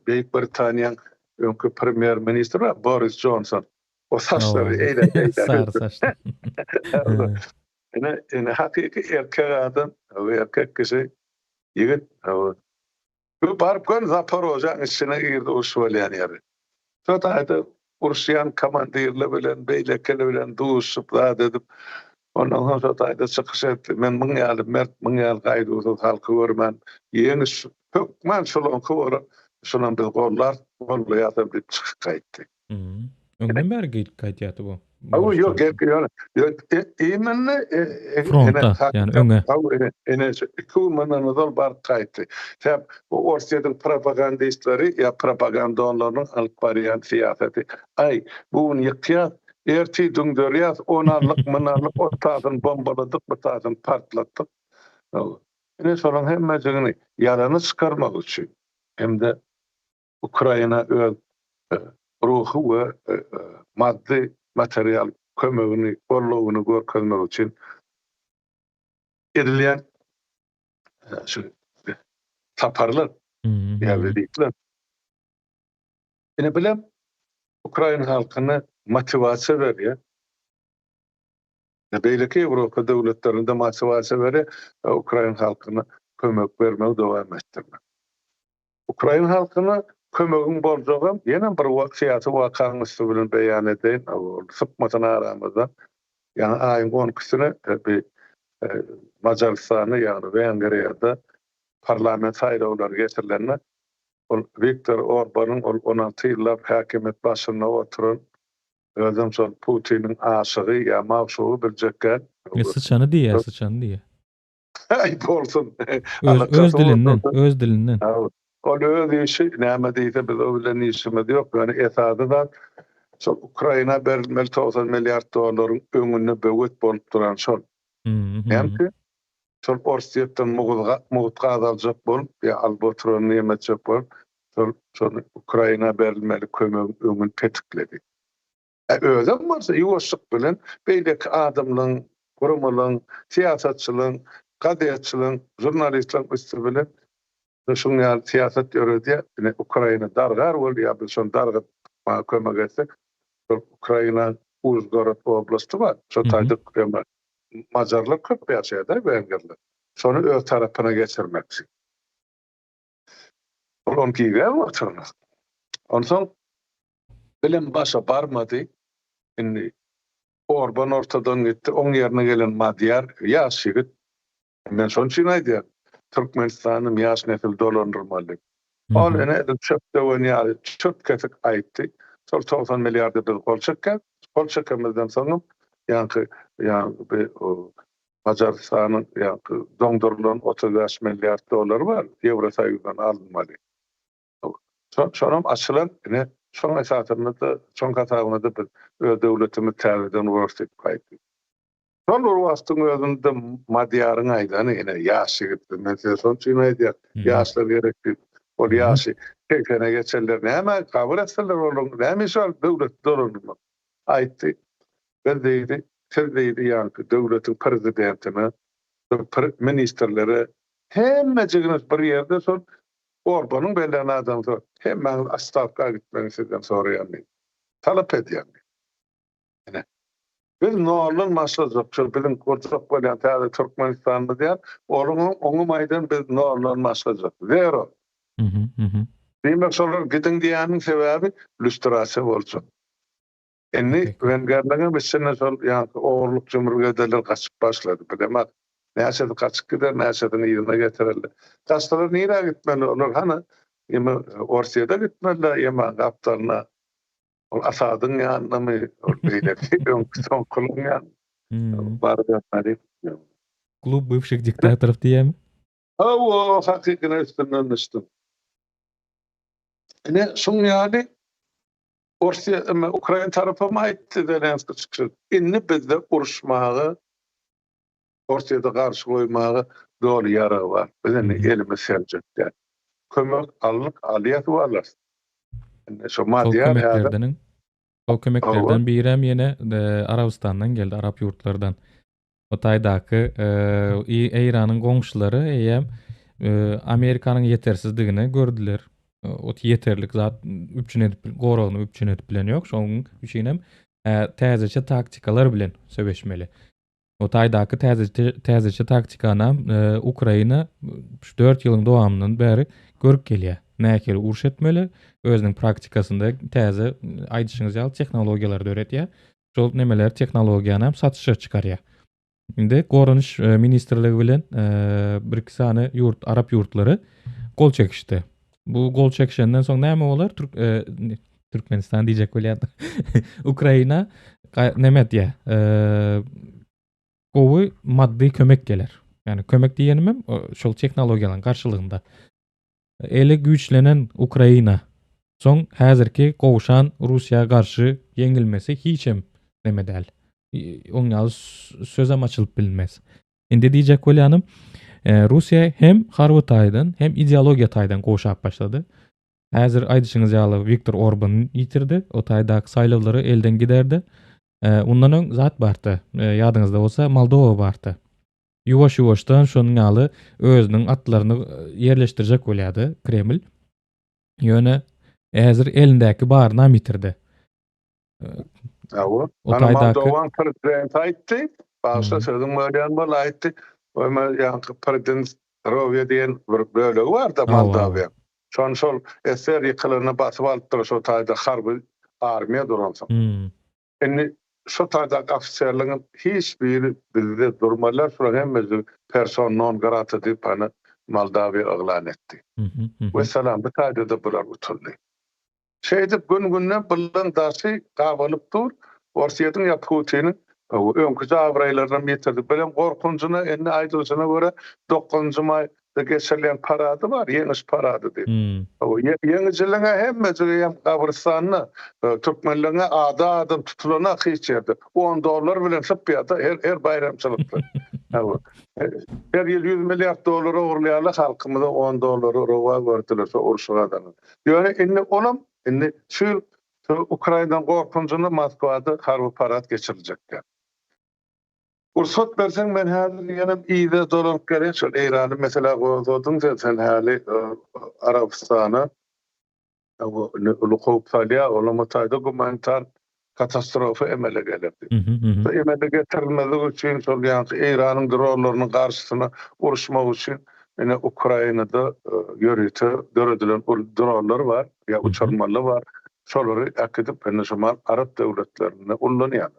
Büyük Britaniýanyň öňkü premier ministri Boris Johnson o saçlary eýle Sarı saçlar. Ene hakiki erkek adam, we erkek kişi ýigit. Bu barıp gön Zaporojyň içine girdi o şöwelýän ýeri. Şu taýda Russiýan komandirleri bilen, beýlekleri bilen duşup zat edip, ondan soň taýda çykyş etdi. Men müň ýaly mert, müň ýaly gaýdy halky görmän. Ýeňi hökmen şolon kowara, şonan biz gollar, gollaýatam diýip çykyp gaýtdy. Öňden bäri gaýtýardy bu. Aw ýok, ýok. Ýa-ni Fronta, ýani öňe. Ene 2 mandan ozal bar gaýtdy. Täp o Orsiýadyň propagandistlary ýa propagandalaryň alyp barýan syýasaty. Ay, buny ýykýar, erti düňdürýär, onarlyk, manarlyk otlaryň bombaladyk, bataryň partlatdyk. Ene şonuň hemmejigini ýarany çykarmak üçin hem de Ukraina öz ruhy we maddi material kömegini, gollawyny görkezmek üçin edilen şu taparlar ýa-da ene bilen Ukraina halkyny motivasiýa berýär. Beýleki Ýewropa döwletlerinde motivasiýa berýär, Ukraina halkyny kömek bermek dowam etdirmek. Ukraina halkyna kömegin boljagam ýene bir syýasy wakaň üstü bilen beýan edeýin. Sypmadan aramyzda. Ýani aýyň 12-sine Macaristany ýani Wengriýada parlament saýlawlary geçirilende Viktor Orbanyň 16 ýyllap häkimet başynda oturan özüm şol Putiniň aşygy ýa mawşugy biljekkä. Sıçany diýär. Ay bolsun. Öz dilinden. O öz işi näme diýse biz o bilen işimiz ýok. Ýani esasy da şol Ukraina berilmeli 90 milliard dollaryň öňüne böwet bolup duran şol. Hemki şol Orsiýetden mugut gazaljak bolup ýa albotrony ýemetjek bolup şol Ukraina berilmeli kömegin öňüni tetikledi. Özüm bolsa ýuwaşlyk bilen beýleki adamlaryň, gurumlaryň, siýasatçylaryň, gazetçilaryň, jurnalistlaryň üstü bilen şoň ýaly siýasat ýöredýär. Ukraina dargar bolýar, biz şonu darga kömek etsek, Ukraina Uzgorod oblasty bar. Şo taýda Macarlar köp ýaşaýar, Wengerler. Şonu öz tarapyna geçirmek. Ol giýer oturna. Onsoň bilen başa barmady. Indi Orban ortadan gitti. Oň ýerine gelen Madyar ýaş ýigit. Men şonçyn aýdýar. Türkmenistanyň ýaş nesil dolandyrmaly. Ol ene çöpde oynýar, çöp kesik aýtdy. Sol 90 milliard bir gol çekýär. Gol çekmezden soňra ýa-ni Macaristan'ın dondurulanan 35 milyar dolar var. Euro sayıdan alınmalı. Sonra açılan yine son esasında da son katağına da devletimiz terörden uğraştık kaydı. Son uğraştığın özünde Madyar'ın aydanı yine yaşı gitti. Mesela son çiğneydi. Yaşlar gerekli. O yaşı tekene geçerler. Ne hemen kabul etseler olur. Ne hemen şu an devlet dolanırlar. Aydı. Ben deydi. Sevdeydi yani devletin prezidentine, ministerlere hemmeciginiz bir yerde son Orban'ın belirli adamı hemen astafka gitmenizden sonra yani talep ediyor. Yani biz normal maşallah bizim kurtuluk böyle yani Türkmenistan'da diyen onu maydan biz normal maşallah zero. Demek sonra gidin diyenin sebebi lüstrasyon olsun. Enni wengerlere beşene sol ýa oğurluk jumurgadeler gaçyp başlady. Bilemek näçe gaçyp gider, näçe ýerine getirerler. Gaçlar näre gitmeli olar hana? Ýa Orsiýada gitmeli, ýa gaptarna. Ol Asadyň ýanyna my beýle son kulunýa. Barda Klub bывших дикtaторов diýemi? O hakykatyn üstünden düşdüm. Ene şoň ýaly Orsiýa Ukraina tarapy mı aýtdy Zelenskiy çykýar. Inni bizde uruşmagy, Orsiýada garşy goýmagy dol ýara bar. Bizen elimiz serjekler. Kömek allyk alýat barlar. Şu Madyar o kömeklerden birem ýene Arabistandan geldi, Arap ýurtlardan. O taýdaky Eýranyň goňşulary eýem Amerikanyň ýetersizdigini gördüler. O yeterlik zat üpçün edip goragyny üpçün edip bilen ýok. Şoň üçinem täzeçe taktikalar bilen söbeşmeli. O taýdaky täzeçe taktikana Ukraina 4 ýylyň dowamyndan bäri görüp gelýär. Näkeli uruş etmeli, özüniň praktikasynda täze aýdyşyňyz ýaly tehnologiýalary öğretýär. Şol nemeler tehnologiýany hem satışa çykarýar. Indi Goranyş ministrligi bilen bir sany Arap ýurtlary gol çekişdi. Bu gol çekişenden soň näme bolar? Türkmenistan diýjek bolýar. Ukraina näme diýär? Gowy maddi kömek geler. Yani kömek diýenim şol tehnologiýalaryň garşylygynda. Ele güýçlenen Ukraina soň häzirki gowuşan Russiýa garşy ýeňilmesi hiçem näme däl. Oň ýaly sözem açylyp bilinmez. Indi diýjek bolýanym Russiýa hem harby taýdan hem ideologiýa taýdan gowuşap başlady. Häzir aýdyşyňyz ýaly Viktor Orban ýitirdi. O taýdaky saýlawlary elden giderdi. Ondan öň zat bardy. Ýadyňyzda bolsa Moldowa bardy. Ýuwaş-ýuwaşdan şonuň ýaly özüniň atlaryny ýerleşdirjek bolýady Kreml. Ýöne häzir elindäki baryny bitirdi. O taýdaky prezident aýtdy. Başda sözüň bolýan bol aýtdy. Öme ýa-ni prezident Rowiýa diýen bir bölegi bar da Moldawiýa. Şol eser ýykylyny basyp alypdyr şo taýda harby armiýa duransyň. Indi şo taýda ofisiýerligiň hiç biri bizde durmalar, şolar hemmesi person non grata diýip ana Moldawiýa eglan etdi. We salam bu taýda bular utuldy. Şeýde gün-günden bilen daşy gabalyp dur. Orsiýadyň ýa Putiniň öňkü jabraýlardan ýetirdi. Bilen gorkunjuna enne aýdylyşyna görä 9-njy maýda geçirilen parady bar, ýeňiş parady diýip. Ýeňijiliňe hemmesi hem Gabristanyna, Türkmenliňe adam tutulana hiçýerde. $10 bilen şypýada her bayramçylykda. Her ýyl $100 milyard ogurlaýarlar halkymyza $10 rowa gördiler şu uruşadan. Ýöne indi olam indi şu Ukrainadan gorkunjuna Moskwada harby parat geçiriljekler. Ursat bersen men häzir ýene ýyda dolanyp gelen şol Eýrany mesela goýdum sen häli Arabistana uluqop falya olama taýda gumanitar katastrofa emele geldi. Emele getirilmeli üçin şol ýa-ni Eýranyň dronlarynyň garşysyna uruşmak üçin Ene Ukrainada yörüte döredilen dronlar var, ya uçurmalar var. Şolary akıdıp ene şomal Arap devletlerine ullanýar.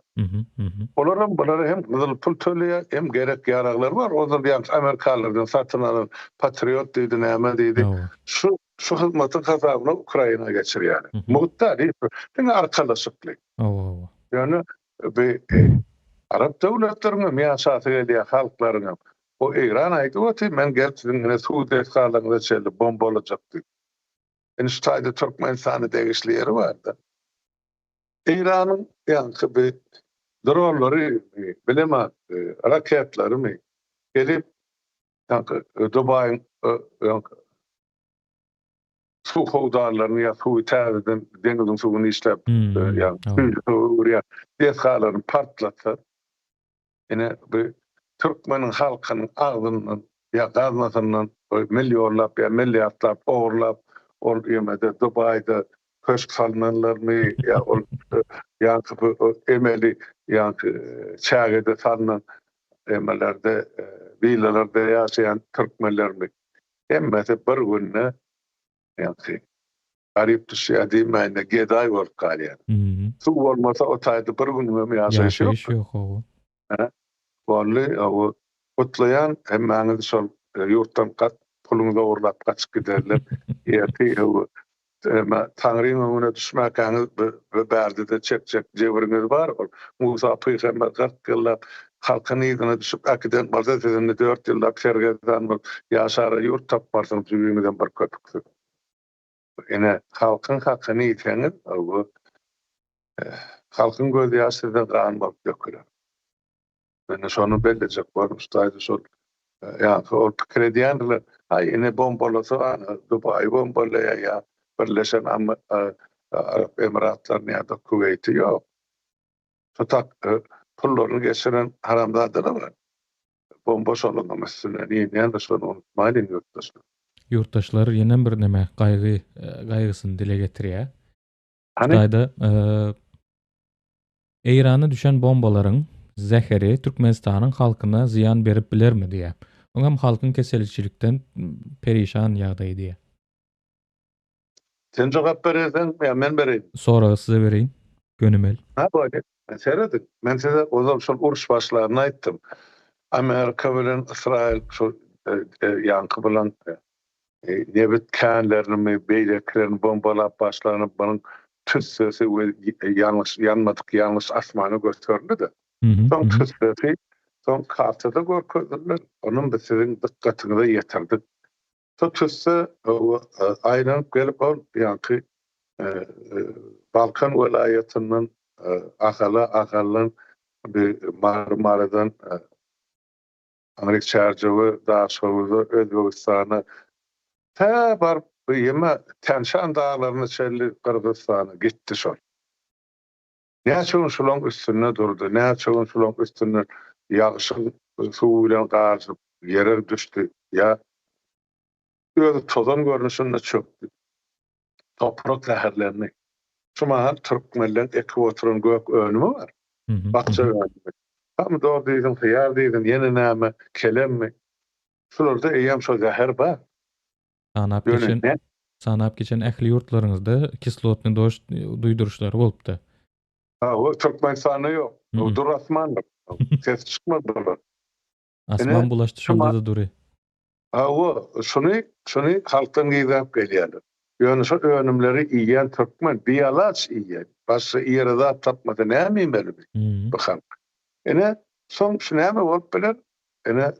Olaram bulara hem gyzyl pul töleýär, hem gerek ýaraglar var. Ozal ýa Amerikalılardan satyn alan Patriot diýdi, näme diýdi. Şu hyzmatyň hasabyna Ukraina geçirýär. Muhtar diýip, diňe arkalaşykly. Yani Arap devletlerine miýasatı edýär halklaryna. O İran aýdy, men geldiňe Suudi Arabistanyňda çeldi bombalaşakdy. Eniştaýda Türkmenistany degişleri vardy. İran'ın ýa-ni dronlary, bilema raketlary gelip Dubay'ın su howdarlaryny ýa suwy täzeden deňiziň suwuny işläp ýa dehalaryny partlatsa, ene bu Türkmeniň halkynyň agzynyň ýa gazmasynyň millionlap ýa milliardlap ogurlap ol ýemede Dubay'da köşk salynanlarmy ýa ol emeli çägede salynan emelerde villalarda ýaşaýan türkmenlermi hemmeti bir günne garip düşýär diýmände geday bolup galýar. Su bolmasa o taýda bir günme ýaşaýyş ýok. Bolly o otlayan hemmäňiz şol ýurtdan puluňyzy ogurlap gaçyp giderler. Ýa-ni Tanrı'nın önüne düşmekaniz ve berdide çek cevheriniz var. Musa Peygamber 40 yıllap halkını ýygyna düşüp akiden bazat edende 4 yıllap şergedan ýaşara ýurt tapmarsın tüýüňizden bir köpük. Ene halkın hakkını ýiteniz, halkın gözü ýaşydan gan bolup dökülür. Ene şonu bellecek var, ustaydy şol. O krediýanlar, ene bombalasa, Dubai bombalaýar ýa Birleşen Arap Emiratlaryny ýa-da Kuweit'i ýok. Tutak pullaryny geçiren haramzadlar var. Bomba şolundan mesele ýene şonu unutmaýyn ýurtdaşlar. Yurttaşlar ýene bir näme gaýgysyny dile getirýär. Haýda Eýrana düşen bombalaryň zäheri Türkmenistanyň halkyna ziýan berip bilermi diýär. Oňam halkyň keselçilikden perişan ýagdaý diýär. Sen jogap berersen, men bereyim. Sonra size bereyim. Gönümel. Böyle. Seyredin. Men size o zaman şol uruş başlaryny aýtdym. Amerika bilen Israil şu ýankı bilen nebet känlerini, beýleklerini bombalap başlanyp bunyň tüssesi ýanmadyk asmany gösterdi. Son tüssesi, son kartada görkezdiler. Onun da sizin dikkatyňize ýetirdi. Tutsa aynen gelip ýa-ni Balkan welaýatynyň ahalan bir Marmaradan Amerika çarjywy daşywy Özbegistana bar ýema Tänşan dağlaryny çelli Kyrgyzstana gitdi şol. Näçe şolaň üstüne durdy, näçe şolaň üstüne ýagşyň suw bilen garşyp ýere düşdi. ýa Özü tozan görünüşünde çöktü. Toprak zäherlerini. Şuma Türkmenlerin ekvatorun gök önümü var. Bakça önümü. Tam doğru diýdim, hyýar diýdim, ýene näme, kelemmi. Şularda eýem şo zäher bar. Sanap geçen ähli ýurtlaryňyzda kislotny duýduruşlary bolupdy. O Türkmenistanyň ýok. O dur asmandyr. Ses çykmady. Asman bulaşdy şonda da dury. Şunu halktan giyip gelýärler. Ýöne şu önümleri iýen Türkmen biýalaç iýen. Başga ýerde tapmady näme berdi. Bakam. Ene son şu näme bolup biler? Ene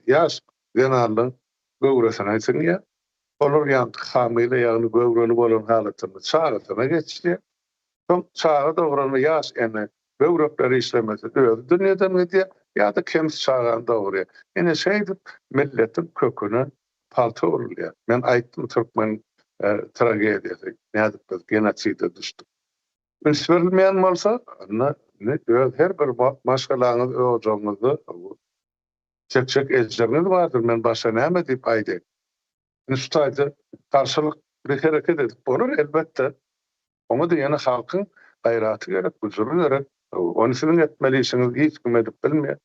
ýaş genarlyň göwresin aýtsyn ýa. Olar ýa hamyla ýagny göwreli bolan halatyny çağırtyna geçdi. Son çağa dograny ýaş ene göwrekleri işlemesi öýdi. Dünýäden gidýär. Ya da kems çağıranda oraya. Yine milletin köküne palto urulýar. Men aýtdym Türkmen tragediyası. Näde biz genoside düşdük. Üns berilmeýän bolsa, her bir maşgalaňyz öňüňizde çek ejderiniz bardyr. Men başa näme diýip aýdy. Şu taýda karşylyk bir hereket edip bolur elbetde. Onu da ýene halkyň gaýraty gerek, güýjü gerek. Onu sizin etmeli işiniz hiç kim edip bilmeýär.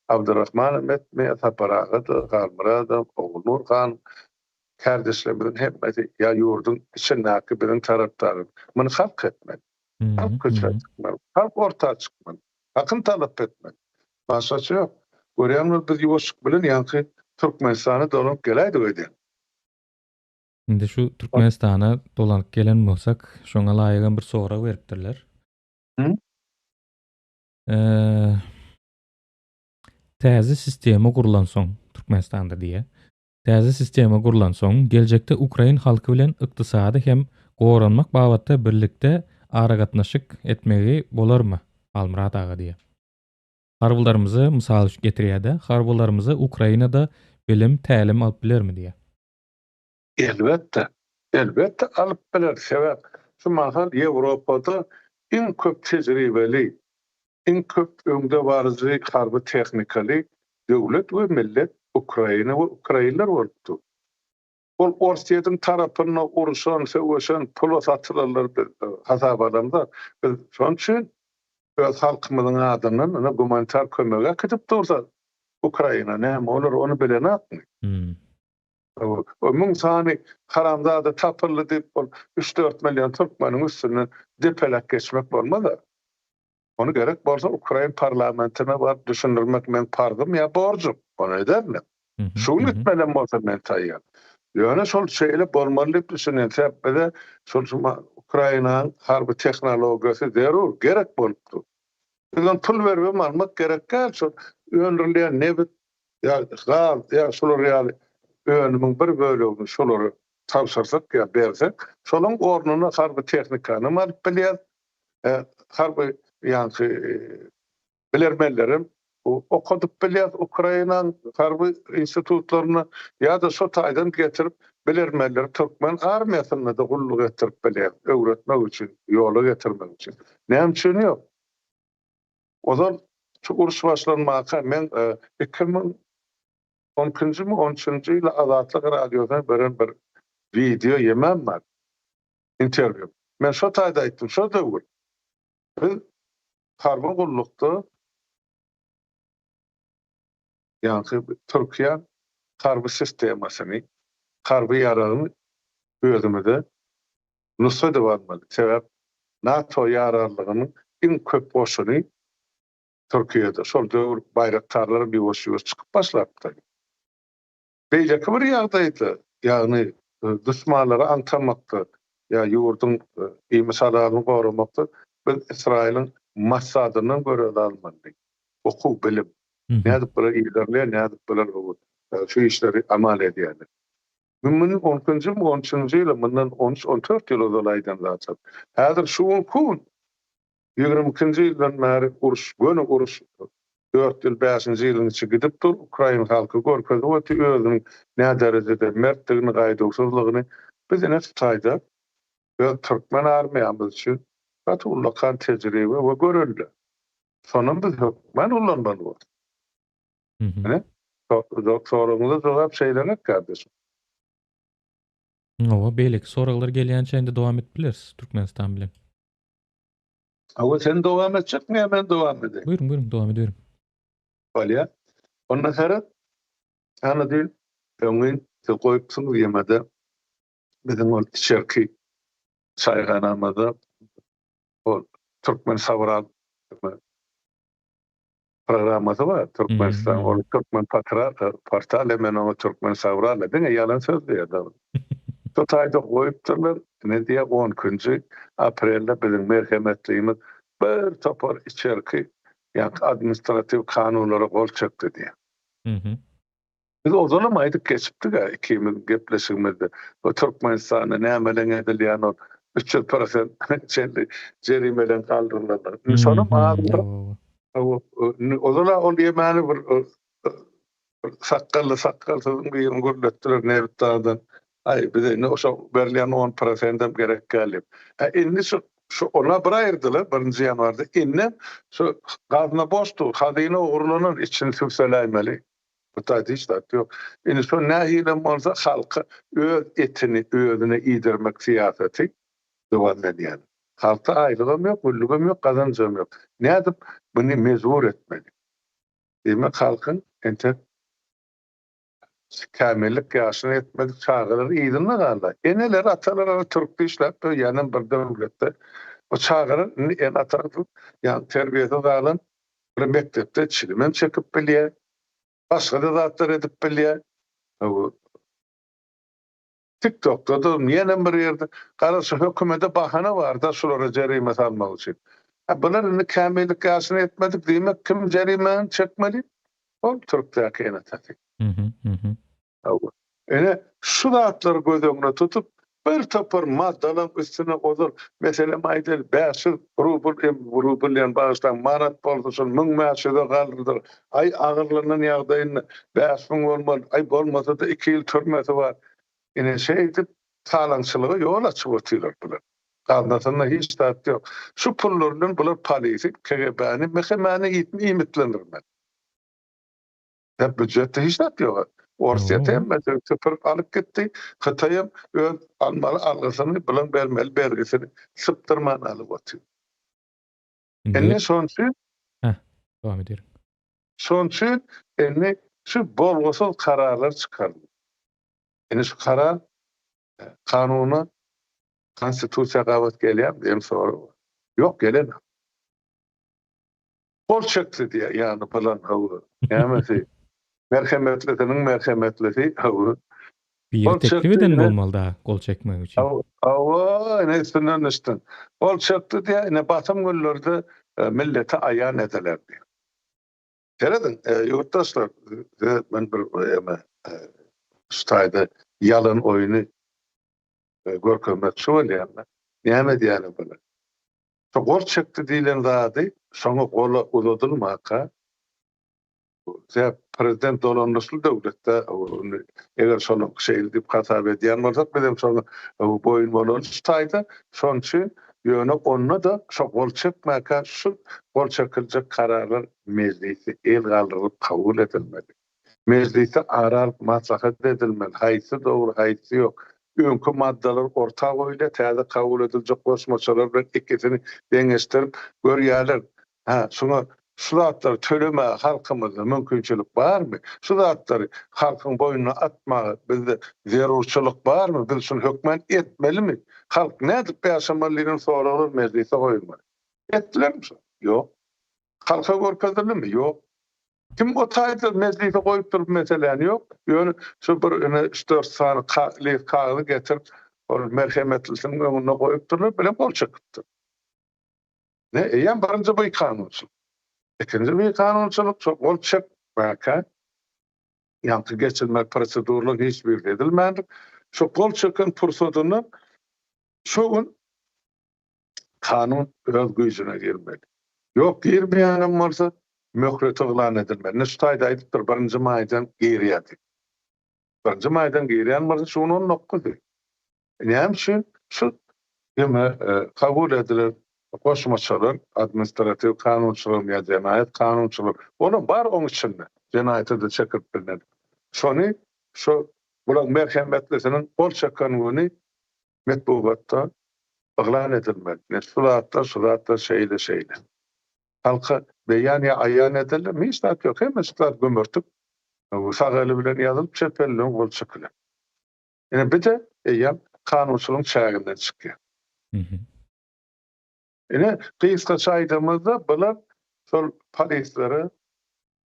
Abdurrahman etmeye taparağı Galmurada, Oğlur Khan, kardeşlerimizin hemmeti ya yurdun içindeki birin taraftarı. Bunu halk etmeli. Hı hı, Halk köşe hı hı. çıkmalı. Halk ortaya çıkmalı. Akın talep etmeli. Başka yok. Görýänler biz ýuwaşyk bilen ýanky Türkmenistana dolanyp gelýärdi öýden. Indi şu Türkmenistana dolanyp gelen bolsak, şoňa laýyk bir sorak beripdirler. Hı? Eee Täze sistema gurulan soň Türkmenistanda diýe. Täze sistema gurulan soň geljekde Ukrain halky bilen ykdysady hem goranmak babatda birlikde aragatnaşyk etmegi bolarmy? Almurat aga diýe. Harbylarymyzy mysal üçin getirýär-de, harbylarymyzy Ukrainada bilim, tälim alyp bilermi diýe. Elbetde. Elbetde alyp biler. Sebäp şu mahal Ýewropada iň köp tejribeli, iň köp öňde barjy harby tehnikali döwlet we millet Ukraina we Ukrainler bolupdy. Ol Orsiýadyň tarapyna uruşan, söwüşen, pul satylanlar hasap adamda. Şoň üçin öz halkymyzyň adynyň ona gumanitar kömege gidip dursa Ukraina näme olar onu bilen atmy. O mung sany haramzada tapyrly dip 3-4 million Türkmeniň üstüne depelek geçmek bolmaz. Onu gerek bolsa Ukrain parlamentine barıp düşündirmek men pardym ya borjum. Onu edermi? Şu gitmeden bolsa men taýýar. Ýöne şol şeýle bolmaly diп düşünýän sebäpde şol Ukrainaň harby tehnologiýasy zerur gerek bolupdy. Bizden pul berip almak gerek gäl şol öňürilýän nebit ya gal ya şolar ýaly öňümiň bir bölegini şolary tapşyrsak ya bersek şolaň ornuna harby tehnikany alyp bilýär. Harby ýanky bilermelerim okudyp bilýär Ukrainaň harby institutlaryna ýa-da şo taýdan getirip bilermeleri Türkmen armiýasyna da gulluk etdirip bilýär, öwretmek üçin, ýola getirmek üçin. Näme üçin ýok? Ozan şu uruş başlanmaga men 2010-13-nji ýyly Azatlyk radiodan beren bir video ýemem bar. Interview. Men şo taýda aýtdym, şo döwür. Biz harby gullukda ýanky Türkiýe harby sistemasyny, harby ýaragyny özümizde nusrat edýärmiz. Sebäp NATO ýararlygynyň iň köp boşuny Türkiýede. Şol döwür bayraktarlary bir boşuýur çykyp başlapdy. Beýleki bir ýagdaýda, ýagny düşmanlara antamakda, ýa ýurdun iýmisalaryny goramakda biz Israýlyň Massadynyň göreli almaly. Okuw bilim. Nädip biler iýlerler, nädip biler şu işleri amal edýärler. Mümkün 10-13-nji ýyly mundan 13-14 ýyl ozalaýdan zaten. Häzir şu kun 22-nji ýyldan bäri uruş, göne uruş 4 ýyl 5-nji ýylyň içi gidip dur, Ukraina halky görkezdi we özüniň näme derejede mertligini, gaýdagsyzlygyny biz ene taýda we Türkmen armiýamyz üçin gatulakan tejribe we göreldi. Sonun biz hökmen ullanmaly. Doktoruňyza jogap şeýlenek kardeşim. Owa beýleki soraglar gelýänçe indi dowam edip bilersiz Türkmenistan bilen. Awa sen dowam etjekmi, men dowam edeyim. Buyurun, dowam ediyorum. Bolýar. Ondan sonra ana dil öňün goýupsyň ýemede biziň ol içerki çaýganamada o Türkmen Savral programmasy var. Türkmenistan ol Türkmen portal men o Türkmen Savral diýen ýalan söz diýär. Şu taýda goýupdyrlar. Ne diýe 10-njy aprelde biziň merhemetligimiz bir topar içerki ýa administrativ kanunlara gol çekdi diýe. Biz o zaman aýdyp geçipdik ikimiz gepleşigimizde. O Türkmenistana nämeleň edilýän o 3% jerimeden kaldyryldy. Sonum ağzında o zaman on ýemany bir sakkalsyň bir ýylyň görletdiler nebitdadan. Ay bize ne oşa berilýän 10%-dem gerek gelip. Indi şu ona bir aýyrdylar 1-nji ýanwarda. Indi şu gazna boşdy, hazyna ogurlanan içini tüpseläýmeli. Bu taýda hiç zat ýok. Indi şu nähile bolsa halky öz etini özüne iýdirmek siýasety dowam edýär. Halka aýrylygam ýok, gullugam ýok, gazanjam ýok. Nädip bunu mezbur etmeli. Demek halkın ente kämellik ýaşyny etmedik çağırır ýygyna galdy. Eneler atalar Türkçe işläp ýa-ni bir döwletde o çağırır en atardy ýa terbiýede galan bir mekdepde çilimem çekip bilýär. Başga da zatlar edip bilýär. TikTok'ta da ýene bir ýerde garaşy hökümete bahana bar da şolara jerime salmak üçin. Bular kämellik ýaşyny etmedik diýmek kim jerime çekmeli? O Türkçe enatak. Hı hı. Hı hı. Şu zatları göz öňüne tutup bir topar maddalar üstüne ozur. Mesela maýdal 5 rubl ýan başdan marat bolsa 1000 mäşede galdyr. Ay agyrlanan ýagdaýyny 5000 bolmaly. Ay bolmasa da 2 ýyl türmesi bar. Şeýdip salaňçylyga ýol açyp otyrlar bular. Galdasynda hiç tat ýok. Şu pullardan bular polisi, KGB'ni, mehemani imitlendirmek. Hep büdjette hiç tat ýok. Orsiýete hem töpür alyp gitdi. Hytaýam öz almaly algysyny bilen bermeli bergisini sypdyrman alyp otyr. Enne şonçu Dowam ederim. şonçu enne şu bolgusal kararlar çykardy. Enne şu karar kanuny konstitusiýa gawat gelýär diýen soru. Ýok gelen. Bol çekdi diýär ýa-ni plan hawa. Ýa-ni merhemetliliğinin merhemetliliği havu. Bir teklif eden bolmaly da gol çekmek üçin. Ne üstünden üstün. Ol çekdi diye ne batım günlerde millete ayan edelerdi. Geredin yurttaşlar ben bir stayda yalan oyunu görkemet söyleyemem. Niye diýeni böyle. Gol çekdi diýilen zady şoňa gola uzatylmaka prezident dolanmışly döwletde eger şonu şeýle dip hasap edýän bolsak bilen şonu boyun bolan staýda şonçu ýöne onna da şo gol çekmäkä şu gol çekiljek kararlar meclisi el galdyryp kabul edilmeli. Mecliste arar maslahat edilmeli. Haýsy dogry haýsy ýok. Öňkü maddalar ortak öýle täze kabul ediljek goşmaçalar bilen ikisini deňeşdirip görýärler. Şoňa şu zatları төлeme halkımızda mümkünçülük var mı? Şu zatları halkın boynuna atma bizde zerurçuluk var mı? Biz şunu hükmen etmeli mi? Halk ne edip yaşamalıydın sonra olur meclise koyulmalı. Ettiler mi? Yok. Halka görkezdiler mi? Yok. Kim o tayda meclise koyup durup meseleni yok. Yani şu bir 3-4 sani kağıdı getirip merhemetlisinin önüne koyup durup böyle bol çıkıptır. Yani birinci bu kanunçuluk. İkinci bir kanunçuluk çok gol çekmäkä ýa-ni geçilmek prosedurlyk hiçbir edilmändir. Şu gol çeken pursatyny şu gün kanun öz güýjüne girmeli. Ýok girmeýänem bolsa möhret ýylan edilmeli. Näçe aýdypdyr birinji maýdan geriýädi. Birinji maýdan geriýän bolsa şunu nokdy. Näme üçin şu kabul edilen goşmaçalar, administrativ kanunçylyk ýa jenaýat kanunçylyk, onu bar oň içinde jenaýaty da çekip bilen. Şonu şu bular merhemetlisinin gol çekeniňi metbuatda ýylan edilmeli. Suratda şeýle. Halka beýan ýa aýan edilmeli. Hiç tat ýok. Hem şeýle gömürtüp sagaly bilen ýazylyp çepelden gol çekilen. Ene bir de kanunçylyk çäginden çykýar. Kıyıska çaydığımızda bular sol polislere,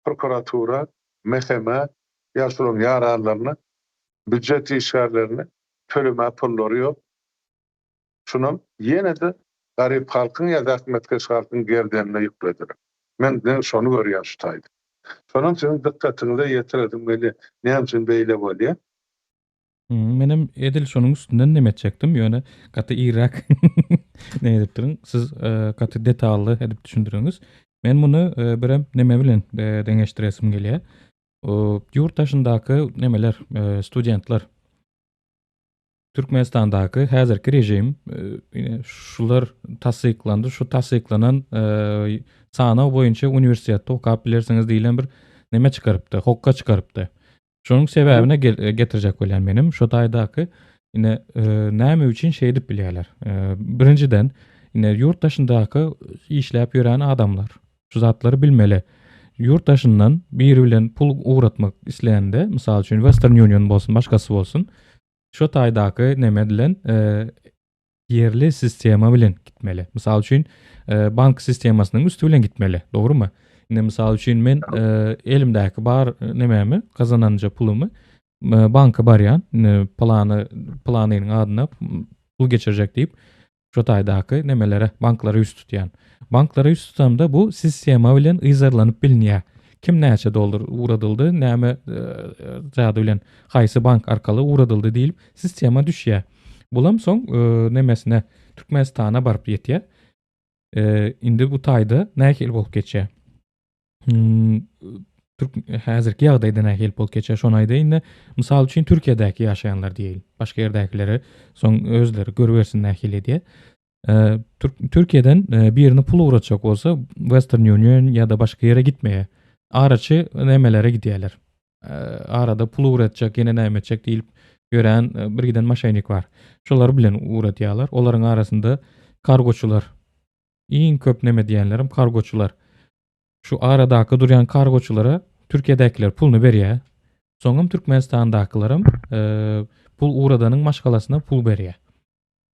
prokuratura, meheme, yaşlılığın yararlarını, büdjet işgarlarını төлeme pulları yok. Şunun yine de garip halkın ya da hükümetkeş halkın gerdenine yüklediler. Ben şonu görüyorum şu taydı. Şunun için dikkatini de yetiredim. Ne için beyle bolýar? Menem edil şonuň üstünden nem etjekdim. Ýöne gaty Irak ne edipdirin? Siz gaty detally edip düşündürüňiz. Men muny birem neme bilen deňeşdiresim gelýär. Ýurtdaşyndaky nemeler, studentler Türkmenistandaky häzirki rejim şular tasdiklandy. Şu tasdiklanan sana boýunça uniwersitetde okap bilersiňiz diýilen bir neme çykarypdy, hokka çykarypdy. Şonuň sebäbine getirjek bolýan menim şu taýdaky näme üçin şeý dip bilýärler. Birinciden ýurtdaşyndaky işläp ýören adamlar şu zatlary bilmeli. yurttaşından biri bilen pul uğratmak isleýände, mysal üçin Western Union bolsun, başgasy bolsun, şo taýdaky neme bilen yerli sistema bilen gitmeli. Mysal üçin bank sistemasynyň üstü bilen gitmeli. Dogrumy? Ine mysal üçin men elimdäki bar nememi, kazananja pulumy banka barýan, planynyň adyna pul geçirecek diýip şo taýdaky nemelere, banklara üst tutýan. Banklara üst tutamda bu sistema bilen yzarlanyp bilinýär. Kim näçe dollar uğradyldy, näme jady bilen haýsy bank arkaly uğradyldy diýip sistema düşýär. Bulam soň nemesine Türkmenistana baryp ýetýär. Indi bu taýda nähili bolup geçýär? Häzirki ýagdaýda nähili bolup geçýär? Şonu aýdaýyn. Mysal üçin Türkiýedäki ýaşaýanlar diýelim. Başga ýerdäkileri soň özleri görbersin nähili diýe. Türkiýeden birini pul uğratjak bolsa Western Union ýa-da başga ýere gitmeýär. Araçy nemelere gidýärler. Arada pul uğratjak, ýene näme etjek diýip gören bir giden maşaýnik bar. Şolar bilen uğratýarlar. Olaryň arasynda kargoçular. Iň köp neme diýenlerim kargoçular. Şu aradaky durýan kargoçulara Türkiýedäkiler pulny berýär. Soňam Türkmenistandakylarym pul uğradanyň maşgalasyna pul berýär.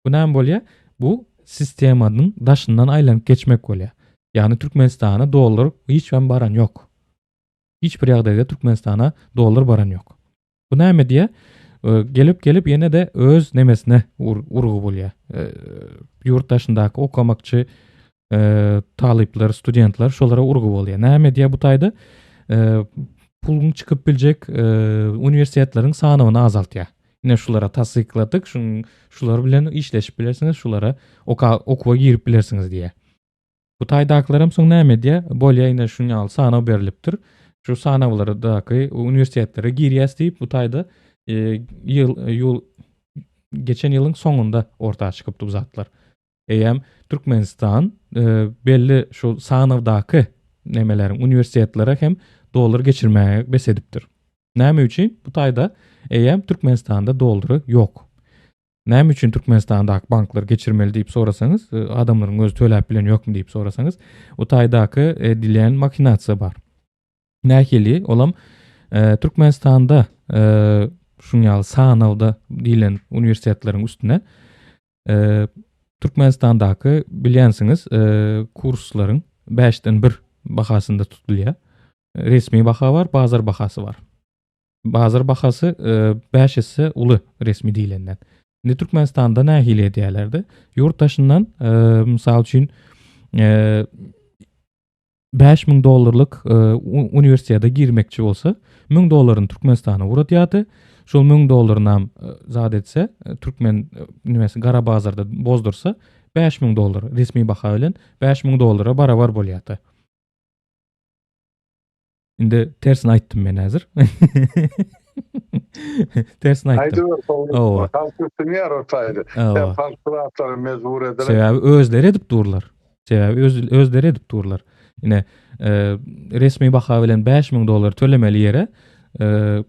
Bu näme bolýar? Bu sistemanyň daşyndan aýlanyp geçmek bolýar. Ýani Türkmenistana dollar hiç baran ýok. Hiç bir ýagdaýda Türkmenistana dollar baran ýok. Bu näme diýe? Gelip ýene de öz nemesine urgu bolýar. Ýurtdaşyndaky okamakçy talyplar, studentler şolara urgu bolýar. Näme diýe bu taýda pulun çykyp biljek uniwersitetleriň sanyny azaltýar. Ine şulara tassykladyk, şular bilen işleşip bilersiňiz, şulara okuwa girip bilersiňiz diýe. Bu taýdaklaram soň näme diýe? Bolýa ine şuňal sana berilipdir. Şu sanawlardaky uniwersitetlere girýäs diýip bu taýda geçen ýylyň soňunda ortaga çykypdy bu zatlar. Eýem Türkmenistan belli şu sanawdaky nemeleriň uniwersitetlere hem dollar geçirmäge besedipdir. Näme üçin? Bu taýda eýem Türkmenistanda dollary ýok. Näme üçin Türkmenistandaky banklar geçirmeli diýip sorasaňyz, adamlaryň öz töläp bilen ýokmu diýip sorasaňyz, o taýdaky edilen makinasiýa bar. Nähili olam Türkmenistanda şuňal sanawda diýilen uniwersitetleriň üstüne Türkmenistandaky bilýänsiňiz kurslaryň 5-den 1 bahasynda tutulýar. Resmi baha bar, bazar bahasy bar. Bazar bahasy 5 ise uly resmi diýilenden. Indi Türkmenistanda nähili edýärlerdi? Ýurtdaşyndan mysal üçin 5.000 dollarlyk uniwersitete girmekçi bolsa, 1000 dollaryny Türkmenistana uğratýardy. Şol 1000 dollaryny zat etse, Türkmen nimesi gara bazarda bozdursa, 5.000 dollar resmi baha bilen 5.000 dollara barabar bolýardy. Indi tersini aýtdym men häzir. Tersini aýtdym. Owa. Halkyny ýaratýdy. Halklar mezbur ediler. Sebäbi özleri edip durlar. Özleri edip durlar. Ine resmi baha bilen 5.000 dollar tölemeli ýere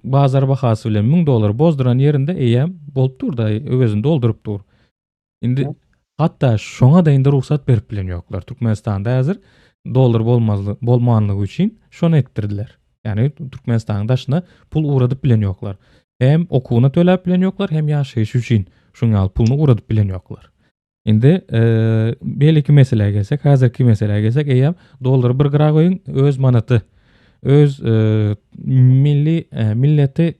bazar bahasy bilen 1000 dollar bozduran ýerinde eýem bolup dur da özüni doldurup dur. Indi hatta şoňa da indi ruhsat berip bilen ýoklar. Türkmenistanda häzir dollar bolmanlygy üçin şonu etdirdiler. Yani Türkmenistanyň daşyna pul uğradyp bilen ýoklar. Hem okuwuna töläp bilen ýoklar, hem ýaşaýyş üçin şuňal pulny uğradyp bilen ýoklar. Indi belki meseleye gelsek, häzirki meseleye gelsek, eýem dollar bir gyra goýun, öz manaty, öz milleti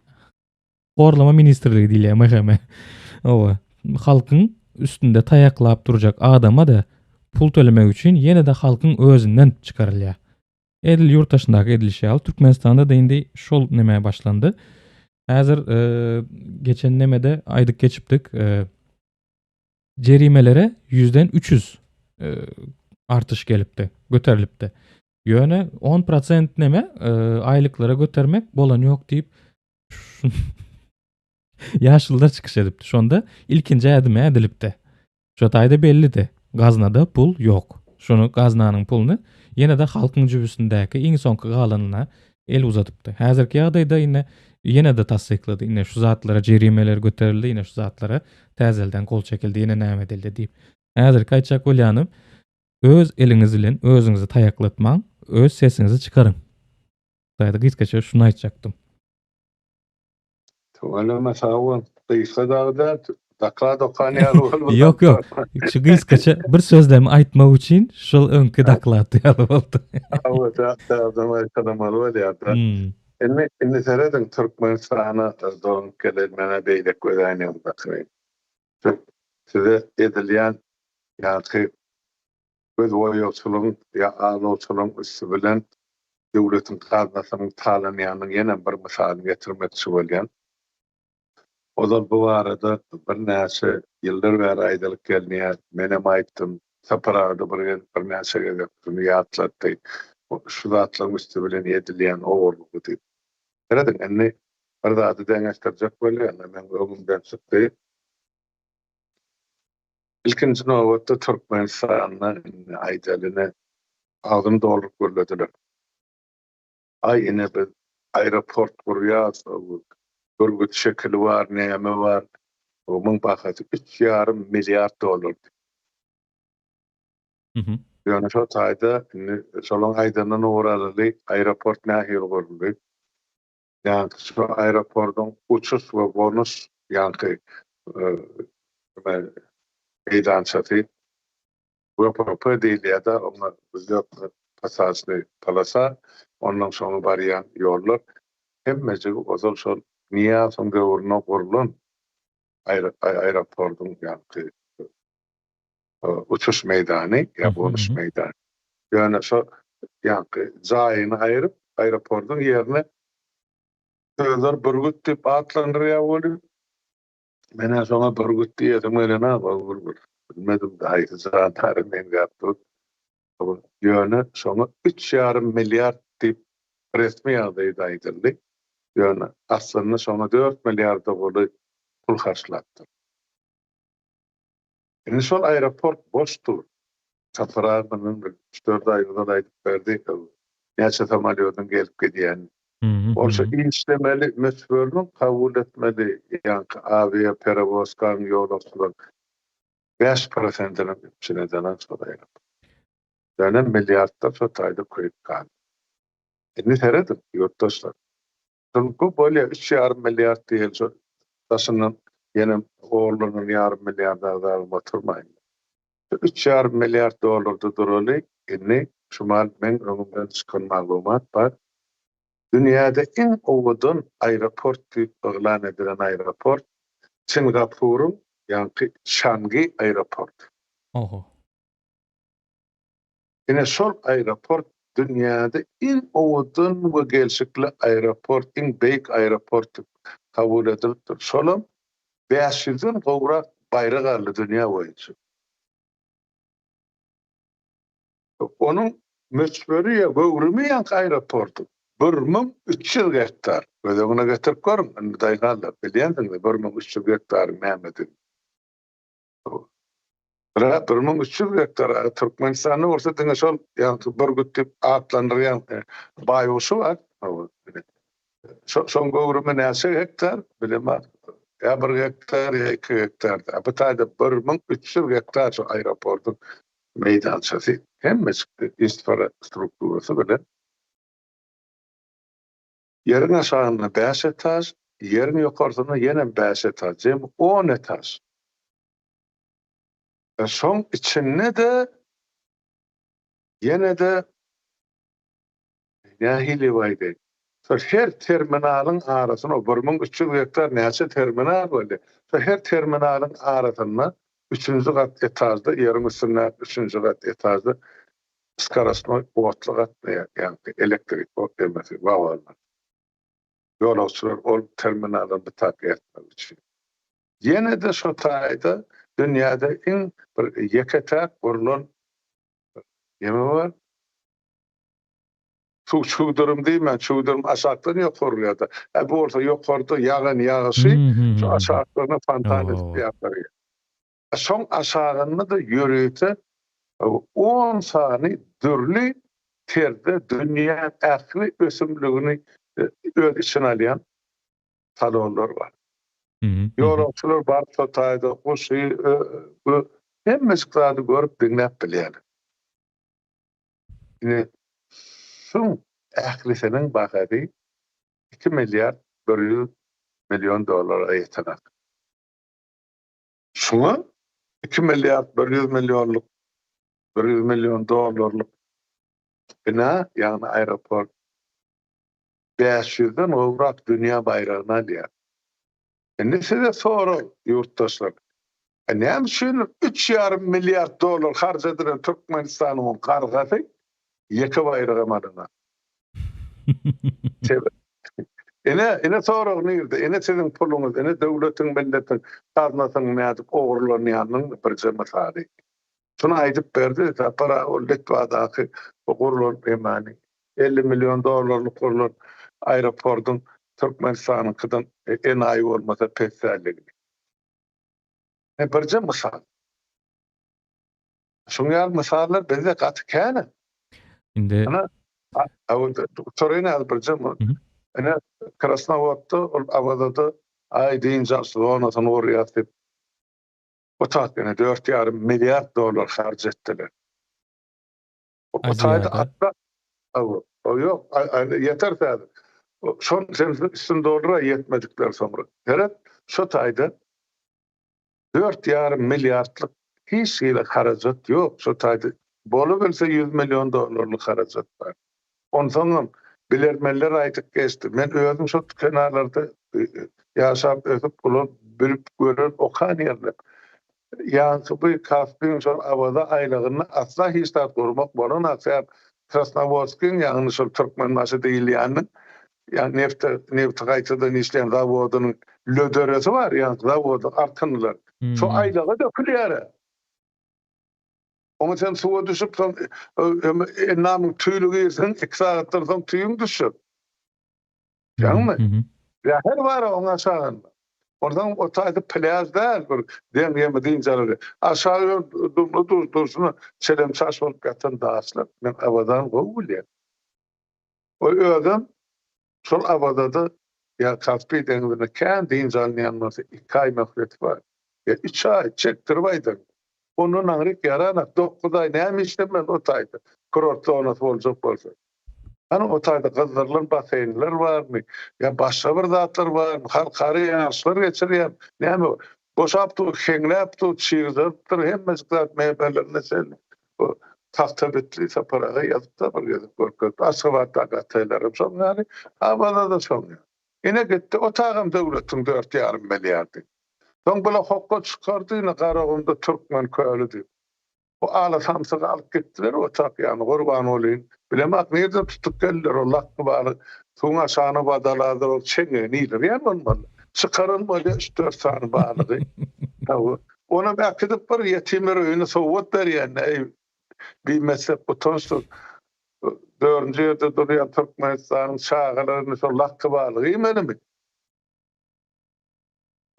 gorlama ministrligi diýilýär meheme. Owa, halkyň üstünde taýaklap durjak adama da pul tölemek üçin ýene de halkyň özünden çykarylýar. Edil yurttaşyndaky edilişi Türkmenistanda da indi şol neme başlandy. Häzir geçen nemede aýdyk geçipdik. Jerimelere 100'den 300 artış gelipdi, göterilipdi. Ýöne 10% neme aýlyklara götermek bolan ýok diýip ýaşyllar çykyş edipdi. Şonda ilkinji ädime edilipdi. Şo taýda bellidi. Gaznada pul ýok. Şonu gaznanyň pulunu ýene de halkyň jübüsindäki iň soňky galanyna el uzatypdy. Häzirki ýagdaýda ýene de tassyklady. Ine şu zatlara jerimeler göterildi, ine şu zatlara täzelden kol çekildi, ýene näme edildi diýip. Häzirki aýtjak bolýanym, öz eliňiz bilen özüňizi taýaklatmaň, öz sesiňizi çykarın. Daýda gysgaça şunu aýtjakdym. Tuvalama sağol. Kıysa dağda dakla dokan ýaly bolmaly. Yok yok. Şu gysgaça bir sözlemi aýtmak üçin şol öňkü daklaty ýaly boldy. Awa da kadamaly bolýar. Hmm. Inni seredin Türkmenistana doğum kelimene beýlek göýäňem bakýan. Size edilýän ýa-da göz oýaçylygyň ýa alawçylygyň üstü bilen döwletiň gazmasynyň talanýanyň ýene bir mysalyny getirmekçi bolýan. Ozal bu arada bir näçe ýyllar bäri aýdylyp gelýär. Menem aýtdym, saparada bir näçe gezipdim, ýatlatdy. Şu zatlaryň üstü bilen edilýän owurlygy diýip. Eredin, enni bir zady deňeşdirjek bolýar, men öňümden çykdy. İlkinci nowatda Türkmenistanyň aýdalyny agym dolup görlediler. Ay ine bir aeroport kurýar, görgüt şekli bar, näme bar. Omun bahaty $3,5 milyard. Mhm. Ýöne şo taýda şolaň aýdanyny oraly aeroport nähili guruldy. Ýani şu aeroportyň uçuş we gonuş ýani meydançasy bu proper diýilýär-de, ona bizde pasajly palasa, ondan soňra barýan ýollar hemmesi ozal şol Niýasyň döwrüne gurulan aeroportyň ýani uçuş meydany ýa gonuş meydany. Ýöne şo ýani jaýyny aýryp aeroportyň ýerine sözler burgut diýip atlandyrýar bolýar. Mene soňa burgut diýedim gelene bolgur. Bilmedim daýy zaten men gapdy. Ýöne soňa $3,5 milyard diýip resmi ýagdaýda aýdyldy. Ýöne aslyny soňa $4 milyard boly pul harçlatdy. Indi şol aeroport boşdur. Saparanyň 3-4 aýydan aýdyp berdi. Näçe samalýotyň gelip gidýän. Olsa işlemeli mesbörünün kabul etmeli ýa-ni aviaperewozkaň ýoldaşlygyň 5%-iniň içine denen soraýar. Ýani milliardlar şo taýda köýüp kaldy. Indi seredin ýurtdaşlar. Bu bolýa $3,5 milyard diýil şo daşynyň ýene oğlunyň $1,5 milyard azal oturmaýyn. $3,5 milyard duraly. Indi şumal men öňümden çykan maglumat bar. Dünyada en owudun aeroport diýip oglan edilen aeroport Singapur'un ýani Shanghai aeroport. Oho. Ine şol aeroport dünyada en owudun we gelşikli aeroport, en beýik aeroport kabul edilipdir. Şolam 500'den gowra bayrag arly dünýä boýunça. Onuň möçberi ýa gowrumy ýa aeroportu 1300 hektar. Ödegine getirip görüm. Daýgalla bilýändiň 1300 hektar nämedir? 1300 hektar Türkmenistanyň orta diňe şol ýa-ni burgut diýip atlandyrýan baýuşy bar. Şoň gowrumy näçe hektar? Bilemem. Ya 1 hektar ya 2 hektar. Bu taýda 1300 hektar şu aeroportyň meydançasy hemmesi infrastrukturasy bilen. Yerin aşağına 5 etaj, yerin yukarısına yine 5 etaj, cem 10 etaj. Şoň içinde de yine de nähili baýdy. Her terminalyň arasyna 1300 hektar näçe terminal boldy. Her terminalyň arasyna 3-nji gat etajda, yerin üstüne 3-nji gat etajda skarasyna owatly gat ýa-ni elektrik demesi bar. Ýolagçylar ol terminalda tak etmek üçin. Ýene de şo taýda dünýäde en bir ýeketäk gurulan ýeme bar. Çuwdurum diýmen, çuwdurum aşakdan ýokurýarda. Bu orta ýokarda ýagan ýagyşy şu aşakdan fantastik ýaparýar. Şoň aşagyny da ýöreýte 10 sany dürli terde dünýä ähli ösümligini öz içine alýan salonlar bar. Ýolagçylar bar taýda goşy hemmesi görüp dinläp bilýär. Şoň ählisenin bahary 2 milyar 100 milyon dolara ýetenek. Şuňa 2 milyar 100 milyonluk 100 milyon dolarlyk bina ýagny aeroport 500'den owrak dünýä baýragyna alýar. Size sorag ýurtdaşlar. Näme üçin 3,5 milyar dolar harç edilen Türkmenistanyň gargasy ýeke baýraga madyna. Ene sorag nirde? Ene sizin puluňyz, ene döwletiň, milletiň, gaznasyň nädip ogurlanýanyň bir jematy. Şunu aýdyp berdi, para o Litvadaky ogurlan emani 50 milyon dolarlyk ogurlan aeroportun Türkmenistanyňkydan en aý bolmasa pesärligi. Bir mysal. Şuňa mysallar bizde gaty käne. Indi Ana sorayna bir jema. Ene Krasnovodda awada ay diýince sonradan orýatyp o taýda 4,5 milyar dolar harç etdiler. O taýda atda o ýok, yeter täze. Şon sen dolara yetmedikler sonra. Gerek şu taýda 4,5 milyarlyk hiç ýyly harajat ýok. Şu taýda bolubelse 100 milyon dolarlyk harajat bar. Ondan bilermeler aýdyp geçdi. Men özüm şu kenarlarda ýaşap ötüp bulan bilip gören okan ýerler. Ýani bu Kaspiň şol awada aýlygyny asla hiç tat gormak bolan aksar Krasnovodskiň ýagny şol Türkmen maşy diýil ýany. Yani neft gaýtadan işleyen zawodynyň löderesi var, ýani zawody arkanlar. Şu aýlyga dökülýär. Onu sen suwa düşüp namyň tüýlügi ýersen 2 saatdan soň tüýüň düşür. Ýani ya her var oňa çağın. Oradan o taýda plyaj däl bir dem ýemediň jarary. Aşağı dursun çelem çaş bolup gatan daşlar. Men awadan gowulýar. O ödem şol awada ya Kaspy deňizine kän diýin jalnýanmasy 2 ay möhlet bar. Ya 3 ay çekdirip aýdym. Onun agryk yarana 9 ay näme işlemän o taýda. Kurort zonasy boljak bolsa. Ana o taýda gyzdyrlan baseynler barmy? Ya başga bir zatlar barmy? Halkary ýaşlar geçirýär. Näme? Boşapdy, heňläpdi, çyýrdypdyr, hemme zat meýberlerine sel. O tahta bitli saparaga ýazyp da bir ýazyp görkezip aşgabatda gataylarym şoňary awada da şoň. Ene gitdi o tagam döwletiň 4,5 milyardy. Soň bula hokka çykardy, garagynda Türkmen köýlü diýip. O ala samsyga alyp gitdiler, o tak ýany gurban bolýyn. Bilemek nerede tutup geldiler o lakky bary. Soňa şany badalady o çeňe niler ýa bolmaly. Çykarylmaly 3-4 sany balygy. Ona bakdyp bir ýetimler öýüne sowat berýän. Bir mezhep bu tostu 4-nji ýerde durýan Türkmenistanyň şagalaryny şol lakky balygy menimi?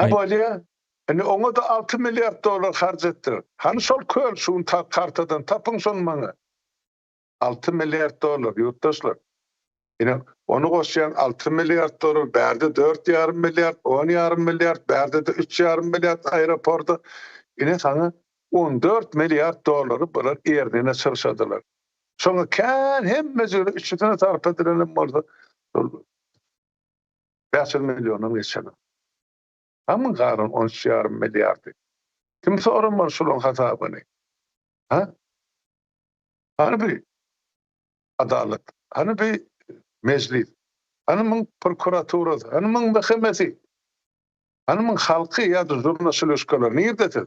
Bolýa. Oňa da 6 milyar dolar harç etdiler. Hani şol köl şuň kartadan tapyň şol maňa. 6 milyar dolar ýurtdaşlar. Onu goşýan 6 milyar dolar berdi 4,5 milyar, 10,5 milyar berdi 3,5 milyar aeroporta. Sana 14 milyar doları bular ýerine çyrşadylar. Şoňa kän hemmesi üçüne tarp edilenim bolsa 5 milyonyň geçen. Ama garyn 13,5 milyardy. Kim soramar şolun hasabyny? Hani bir adalet, hani bir meclis, hani min prokuraturasy, hani min mahkemesi, hani min halky ýa-da jurnalistler nerede?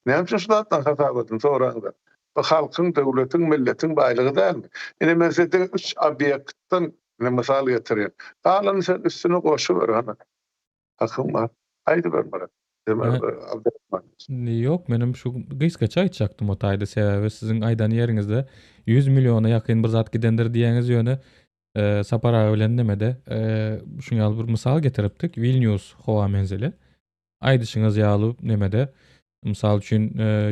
Näme üçin şulardan hasap edin soraňlar? Bu halkyň, döwletiň, milletiň baýlygy dälmi? Men size 3 obyektden mysal getirýän. Galan sen üstüne goşup ber. Hakym var. Aýdy bermeli. Yok, menim şu gysgaça aýtjaktym o taýda sebäbi sizin aýdan ýeriňizde 100 milyona ýakyn bir zat gidendir diýeniz ýöne sapara bilen nemede şuňal bir mysal getiripdik. Vilnius howa menzili. Aýdyşyňyz ýaly nemede misal üçin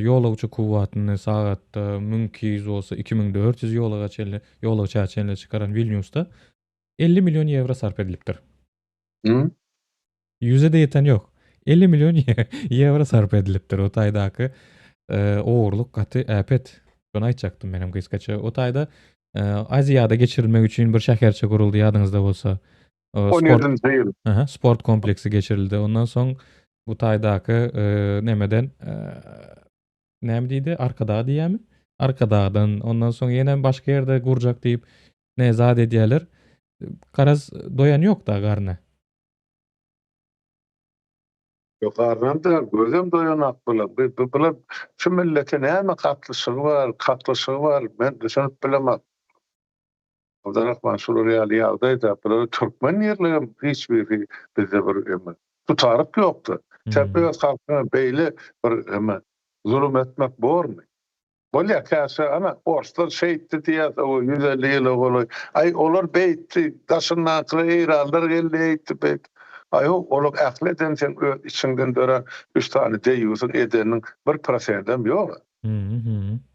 ýolagçy kuwwatyny sagatda 1200 bolsa 2400 ýolagça çenle çykaran Vilniusda 50 milyon euro sarp edilipdir. 100'e de ýeten ýok. 50 milyon euro sarp edilipdir o taýdaky owurluk gaty äpet. Şonu aýtjaktym menem gysgaça. O taýda Aziýada geçirilmek üçin bir şäherçe guruldy ýadyňyzda bolsa. Sport 17-nji ýyl. sport kompleksi geçirildi. Ondan soň bu taýdaky nemeden näme diýdi? Arkadağa diýämi? Arkadağdan ondan soň ýene başga ýerde gurjak diýip ne zat edýärler. Garaz doýan ýok da garna. Ýokardan da gözüm doýanak bolar. Bular şu millete näme katlyşygy bar, men düşünüp bilemem. Odarak şol reali ýagdaýda bular türkmen ýerleri hiç bir bizde bir tutaryk ýokdy. Çepet halkyna beýle bir zulüm etmek bormy? Bolýa käse ana orslar şeýitdi diýär, o 150 ýyl ogly. Ay olar beýtdi, daşyndan kyraldyr geldi beýt. Ay olar ähleden sen içinden dören 3 tane deýýusyň edeniň 1%-dem ýok.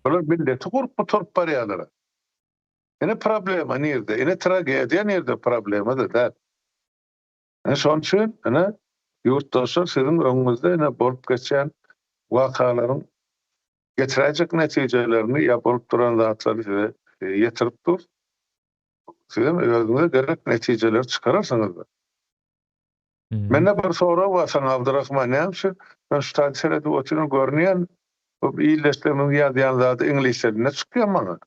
Bular milleti gurup turup barýarlar. Ene problema nerede? Ene tragediýa nerede problema da. Şoň üçin ana ýurtdaşlar siziň öňüňizde ene bolup geçen wakalaryň getirejek netijelerini ýa bolup duran zatlary size ýetirip dur. Sizem özüňize gerek netijeler çykararsyňyz. Mende bir sorak bar sana Abdurrahman näme? Ben şu taýsere oturup görnýän bu iýleşdirme ýazýan zat ingilis dilinde çykýar maňa.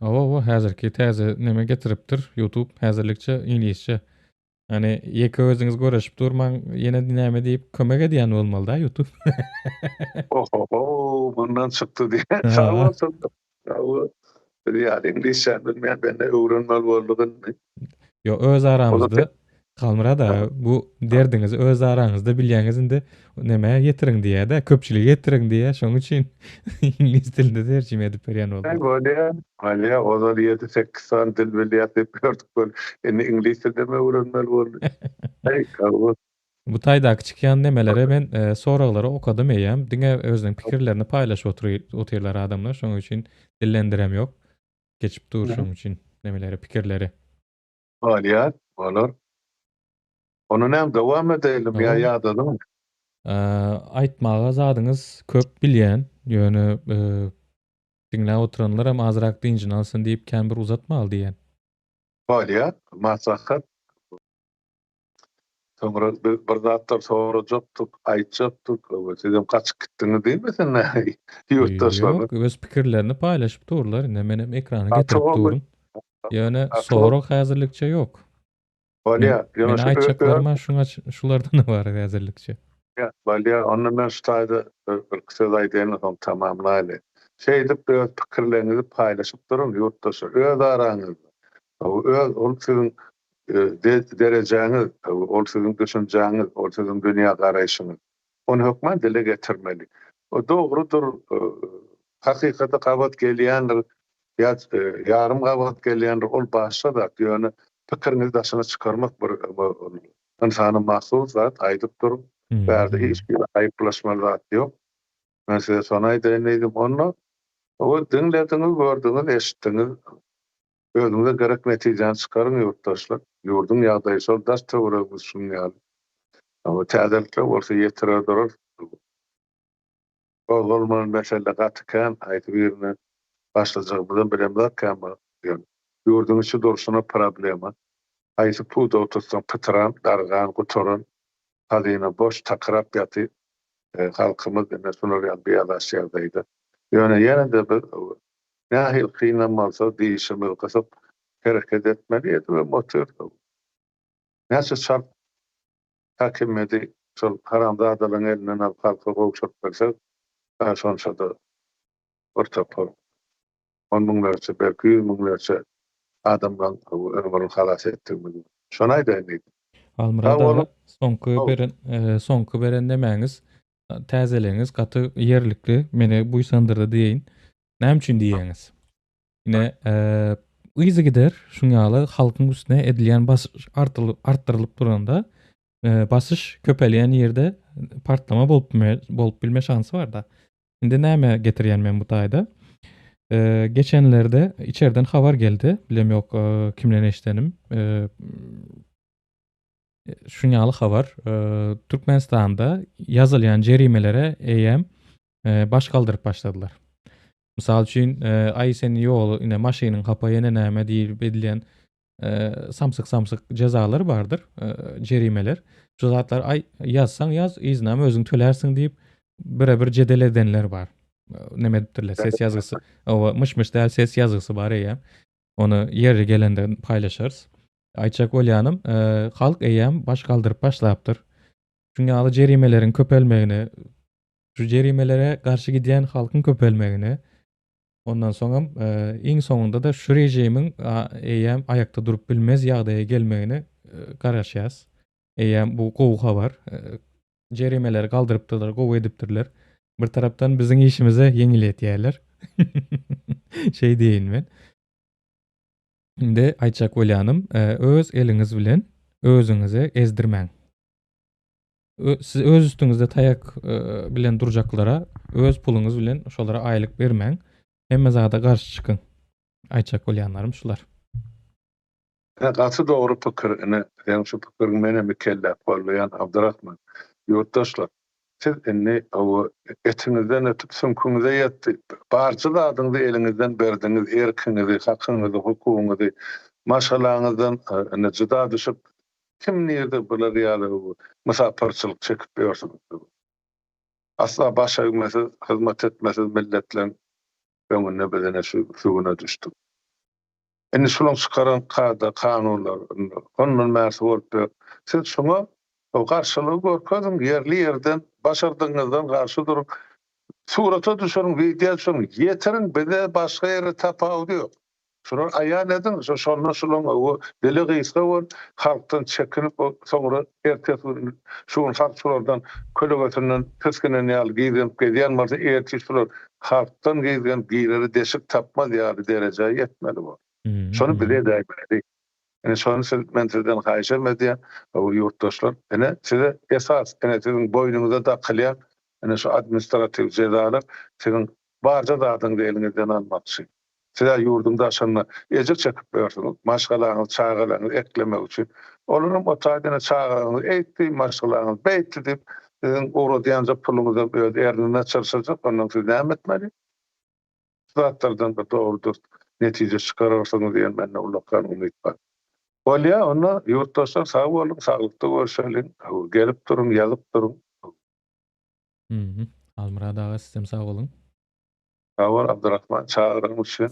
Häzirki täze neme getiripdir YouTube häzirlikçe ingilisçe. Hani ýeke özüňiz göreşip durmaň ýene näme diýip kömek edýän bolmaly-da YouTube. Oho, bundan çykdy diýen. Sağ bolsun. Ýa ingilisçe bilmeýän bende öwrenmeli boldugyny. Yo öz aramızda kalmara bu derdiniz öz aranızda bilýäňiz indi neme getiriň diýä-de köpçülik getiriň diýä şoň üçin ingilis dilinde terjime edip berýän boldy. Bolýa, o da 7-8 san dil bilýär diýip gördük. Endi ingilis dilinde mi öwrenmeli boldy? Bu taýdaky çykýan nemelere ben soraglary okadym eýem. Diňe özüniň pikirlerini paýlaşyp oturýarlar adamlar. Şoň üçin dillendirem ýok. Geçip dur şoň üçin nemeleri pikirleri. Bolýar, bolar. Onu näme dowam edelim ýa ýadadym? Aýtmaga zadyňyz köp bilýän, ýöne diňläp oturanlar hem azrak diňjini alsyn diýip kän bir uzatmaly diýen. Bolýar, maslahat. Sonra bir zatlar sorajakdyk, aýtjakdyk, sizem kaçyp gitdiňiz diými sen? Ýurtdaşlar. Ýok, öz pikirlerini paýlaşyp durlar. Ine menem ekrana getirip durun. Ýöne sorag häzirlikçe ýok. Bolýar, ýöne aýtjaklarym şulardan bar häzirlikçe. Bolýar, onu men şu taýda bir kısa aýdýan tamamlaýly. Şeýdip öz pikirlerinizi paýlaşyp durun ýurtdaşlar. Öz araňyzda. Ol siziň derejeňiz, ol siziň düşünjeňiz, ol siziň dünýä garaýşyňyz. Onu hökmen dile getirmeli. O dogrudur. Hakykata gabat gelýändir, ýarym gabat gelýändir, ol başga da ýöne pikirinizi daşyna çykarmak bir insanyň mahsus zat aýdyp durup, bärde hiç bir aýyplaşmaly zat ýok. Men size sona aýdýan onu, o dinlediňiz, gördüňiz, eşitdiňiz, özüňize gerek netijeni çykaryň ýurtdaşlar. Ýurdun ýagdaýy şol daş töweregimiz şunýaly. Ama täzelikle bolsa ýetirer durar. Olmaly mesele gatykän aýtyp ýerine başlajagymyzdan bilemler käme. Ýurdun içi durşuna problema. Aýsy puda otursan pytyran, dargan, guturan, hazyna boş takrap ýaty. Halkymyz ene şunu ýa-da ýagdaýda. Ýöne de bir nähil kynanmalsa diýişimi gasap hereket etmeli ve motor. Näçe şart hakimedi şol haramzadalyň elinden alyp halka gowşap berse, şonça da ortapar. 10 miňlerçe, belki 100 miňlerçe adamdan ömrüni halas etdirmeli. Şonu aýdýan. Almurada soňky beren demäňiz, täzeliňiz gaty ýerlikli, meni buýsandyrdy diýin. Näme üçin diýeňiz? Ine izi gider, şuňaly halkyň üstüne edilýän basyş artdyrylyp duranda basyş köpelýän ýerde partlama bolup bilme şansy bar da. Indi näme getirýän men bu taýda? Geçenlerde içeriden habar geldi. Bilem yok kimden eşitenim. Şunyalı haber. Türkmenistan'da yazılyan cerimelere baş kaldırıp başladılar. Misal üçin ay seni ýoly ine maşynyň hapaýyna näme diýip edilen samsyk cezalar bardyr, jerimeler. Şu zatlar ay ýazsaň ýaz, iznäme özüň tölersiň diýip bir jedel edenler bar. Näme diýipdirler, ses ýazgysy, owa myş däl ses ýazgysy bar eýem. Onu yeri gelende paylaşırız. Ayçak Olyanım, halk eýem baş galdyryp başlapdyr. Çünki ýaly jerimelerin köpelmegini, şu jerimelere garşy gidýän halkyň köpelmegini, ondan soňam iň soňunda da şu rejimiň eýem ayakda durup bilmez ýagdaýa gelmegini garaşýas. Eýem bu gowga bar. Jerimeleri galdyrypdylar, gowy edipdirler. Bir tarapdan biziň işimize ýeňilletýärler. Şey diýin men. Inde Ayçak Olyanım, öz eliňiz bilen özüňizi ezdirmäň. Siz öz üstüňizde taýak bilen durjaklara öz puluňyz bilen şolara aýlyk bermäň. Hemme zada garşy çykyň. Ayçak Olyanlarym şular. Gaty dogry pikir, ýa-ni şu pikiriň mene mükellef bolýan Abdurrahman. Ýurtdaşlar, siz inni o etiňizden ötüp sümküňize ýetdi. Barça zadyňyzy eliňizden berdiňiz, erkiňizi, hakyňyzy, hukugyňyzy, maşgalaňyzdan juda düşüp kim nerede bular ýaly musaparçylyk çekip ýörsiňiz. Asla başa öňmesiz, hyzmat etmesiz milletleň öňüne bedene şuguna düşdi. Inni şulan çykaran kanunlar, ondan mäsi bolup, siz şoňa o garşylygy görkezin, ýerli ýerden başardyňyzdan garşy durup surata düşürün, video düşürün, ýetirin, bide başga ýere tapawdy ýok. Şular aýan edin, şonuň o dili gysga bol, halkdan çekinip soňra ertesi şuň halk şulardan kölegetinden teskinen ýaly giýip gedýän bolsa ertesi şular halkdan giýen giýleri deşik tapmaz ýaly derejeye ýetmeli bu. Şonu bile daýmaly. Şonu men sizden haýyş etmedýän o ýurtdaşlar, size esas, sizin boýnuňyza dakylýan şu administrativ cezalar sizin barja zadyňyzy eliňizden almakçy. Size ýurdumda aşanma ejir çekip berýärsiňiz, maşgalaňyz, çağalaňyz eklemek üçin. Olaryň o taýdana çağalaňyz eýtdi, maşgalaňyz beýtdi diýip sizin uğradýanca puluňyzy öz ýerine çarşajak, ondan siz näme etmeli? Zatlardan da dogrudur netije çykararsaňyz diýen mende ulakdan umyt bar. Bolýa, onda ýurtdaşlar sag bolun, saglykda görüşelim, gelip durun, ýazyp durun. Almurad aga, sizem sag bolun. Sag bol Abdurrahman, çağırýan üçin.